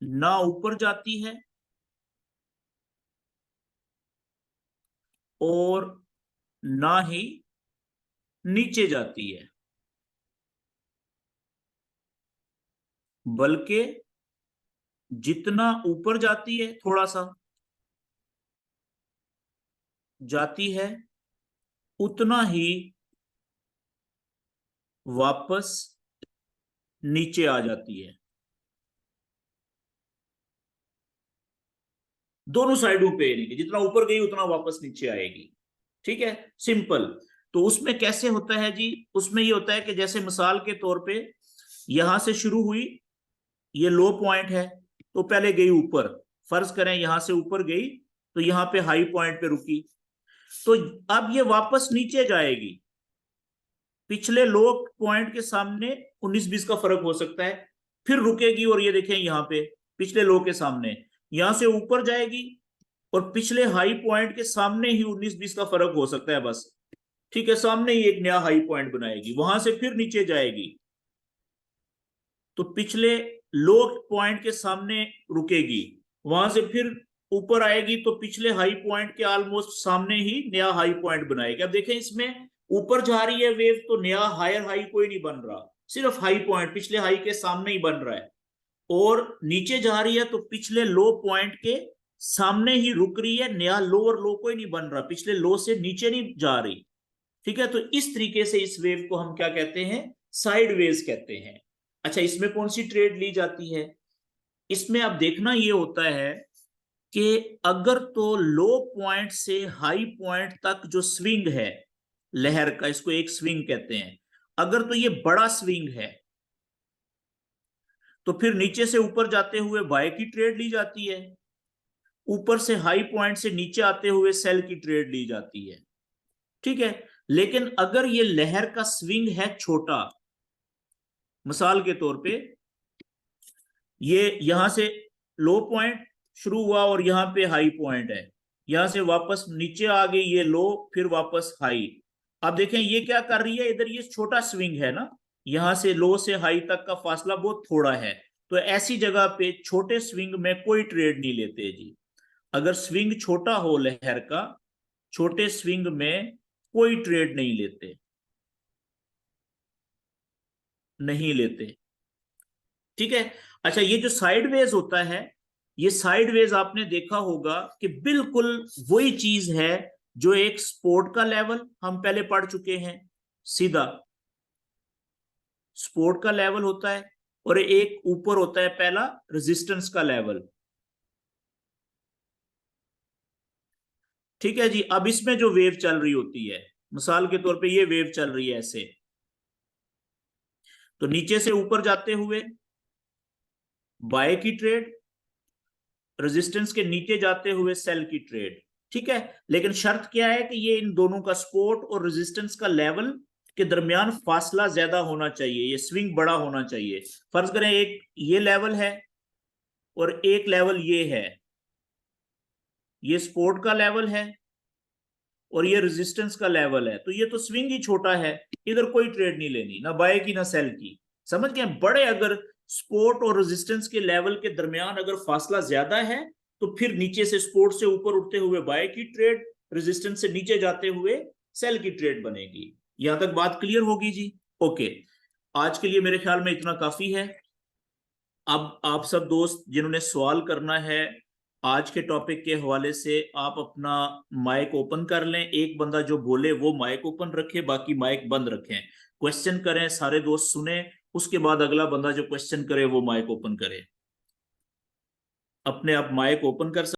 ना ऊपर जाती है और ना ही नीचे जाती है, बल्कि जितना ऊपर जाती है थोड़ा सा जाती है, उतना ही वापस नीचे आ जाती है। दोनों साइडों पे, नहीं, जितना ऊपर गई उतना वापस नीचे आएगी। ठीक है, सिंपल। तो उसमें कैसे होता है जी? उसमें ये होता है कि जैसे मिसाल के तौर पे यहां से शुरू हुई, ये लो पॉइंट है, तो पहले गई ऊपर, फर्ज करें यहां से ऊपर गई तो यहां पे हाई पॉइंट पे रुकी, तो अब ये वापस नीचे जाएगी, पिछले लो पॉइंट के सामने 19-20 का फर्क हो सकता है, फिर रुकेगी, और ये देखें यहां पे पिछले लो के सामने, यहां से ऊपर जाएगी और पिछले हाई पॉइंट के सामने ही 19-20 का फर्क हो सकता है बस। ठीक है, सामने ही एक नया हाई पॉइंट बनाएगी, वहां से फिर नीचे जाएगी तो पिछले लो पॉइंट के सामने रुकेगी, वहां से फिर ऊपर आएगी तो पिछले हाई पॉइंट के ऑलमोस्ट सामने ही नया हाई पॉइंट बनाएगी। अब देखें इसमें ऊपर जा रही है वेव तो नया हायर हाई कोई नहीं बन रहा, सिर्फ हाई पॉइंट पिछले हाई के सामने ही बन रहा है, और नीचे जा रही है तो पिछले लो पॉइंट के सामने ही रुक रही है, नया लोअर लो कोई नहीं बन रहा, पिछले लो से नीचे नहीं जा रही। ठीक है, तो इस तरीके से इस वेव को हम क्या कहते हैं? साइडवेज कहते हैं। अच्छा, इसमें कौन सी ट्रेड ली जाती है? इसमें अब देखना ये होता है कि अगर तो लो पॉइंट से हाई पॉइंट तक जो स्विंग है, लहर का, इसको एक स्विंग कहते हैं। अगर तो ये बड़ा स्विंग है तो फिर नीचे से ऊपर जाते हुए बाय की ट्रेड ली जाती है, ऊपर से हाई पॉइंट से नीचे आते हुए सेल की ट्रेड ली जाती है। ठीक है। लेकिन अगर ये लहर का स्विंग है छोटा, मिसाल के तौर पे ये यहां से लो पॉइंट शुरू हुआ और यहां पे हाई पॉइंट है, यहां से वापस नीचे आ गई ये लो, फिर वापस हाई। अब देखें ये क्या कर रही है, इधर ये छोटा स्विंग है ना, यहां से लो से हाई तक का फासला बहुत थोड़ा है, तो ऐसी जगह पे छोटे स्विंग में कोई ट्रेड नहीं लेते जी। अगर स्विंग छोटा हो लहर का, छोटे स्विंग में कोई ट्रेड नहीं लेते, नहीं लेते। ठीक है। अच्छा, ये जो साइडवेज होता है, ये साइडवेज आपने देखा होगा कि बिल्कुल वही चीज है जो एक सपोर्ट का लेवल हम पहले पढ़ चुके हैं, सीधा सपोर्ट का लेवल होता है, और एक ऊपर होता है पहला रेजिस्टेंस का लेवल। ठीक है जी। अब इसमें जो वेव चल रही होती है, मिसाल के तौर पे ये वेव चल रही है ऐसे, तो नीचे से ऊपर जाते हुए बाय की ट्रेड, रेजिस्टेंस के नीचे जाते हुए सेल की ट्रेड। ठीक है। लेकिन शर्त क्या है कि ये इन दोनों का सपोर्ट और रेजिस्टेंस का लेवल के दरमियान फासला ज्यादा होना चाहिए, ये स्विंग बड़ा होना चाहिए। फर्ज करें एक ये लेवल है और एक लेवल ये है, ये सपोर्ट का लेवल है और ये रेजिस्टेंस का लेवल है, तो ये तो स्विंग ही छोटा है, इधर कोई ट्रेड नहीं लेनी, ना बाय की ना सेल की। समझ गए? बड़े अगर सपोर्ट और रेजिस्टेंस के लेवल के दरमियान अगर फासला ज्यादा है तो फिर नीचे से सपोर्ट से ऊपर उठते हुए बाय की ट्रेड, रेजिस्टेंस से नीचे जाते हुए सेल की ट्रेड बनेगी। यहां तक बात क्लियर होगी जी? ओके। आज के लिए मेरे ख्याल में इतना काफी है। अब आप सब दोस्त जिन्होंने सवाल करना है आज के टॉपिक के हवाले से, आप अपना माइक ओपन कर लें। एक बंदा जो बोले वो माइक ओपन रखे, बाकी माइक बंद रखें। क्वेश्चन करें, सारे दोस्त सुने, उसके बाद अगला बंदा जो क्वेश्चन करे वो माइक ओपन करे। अपने आप माइक ओपन कर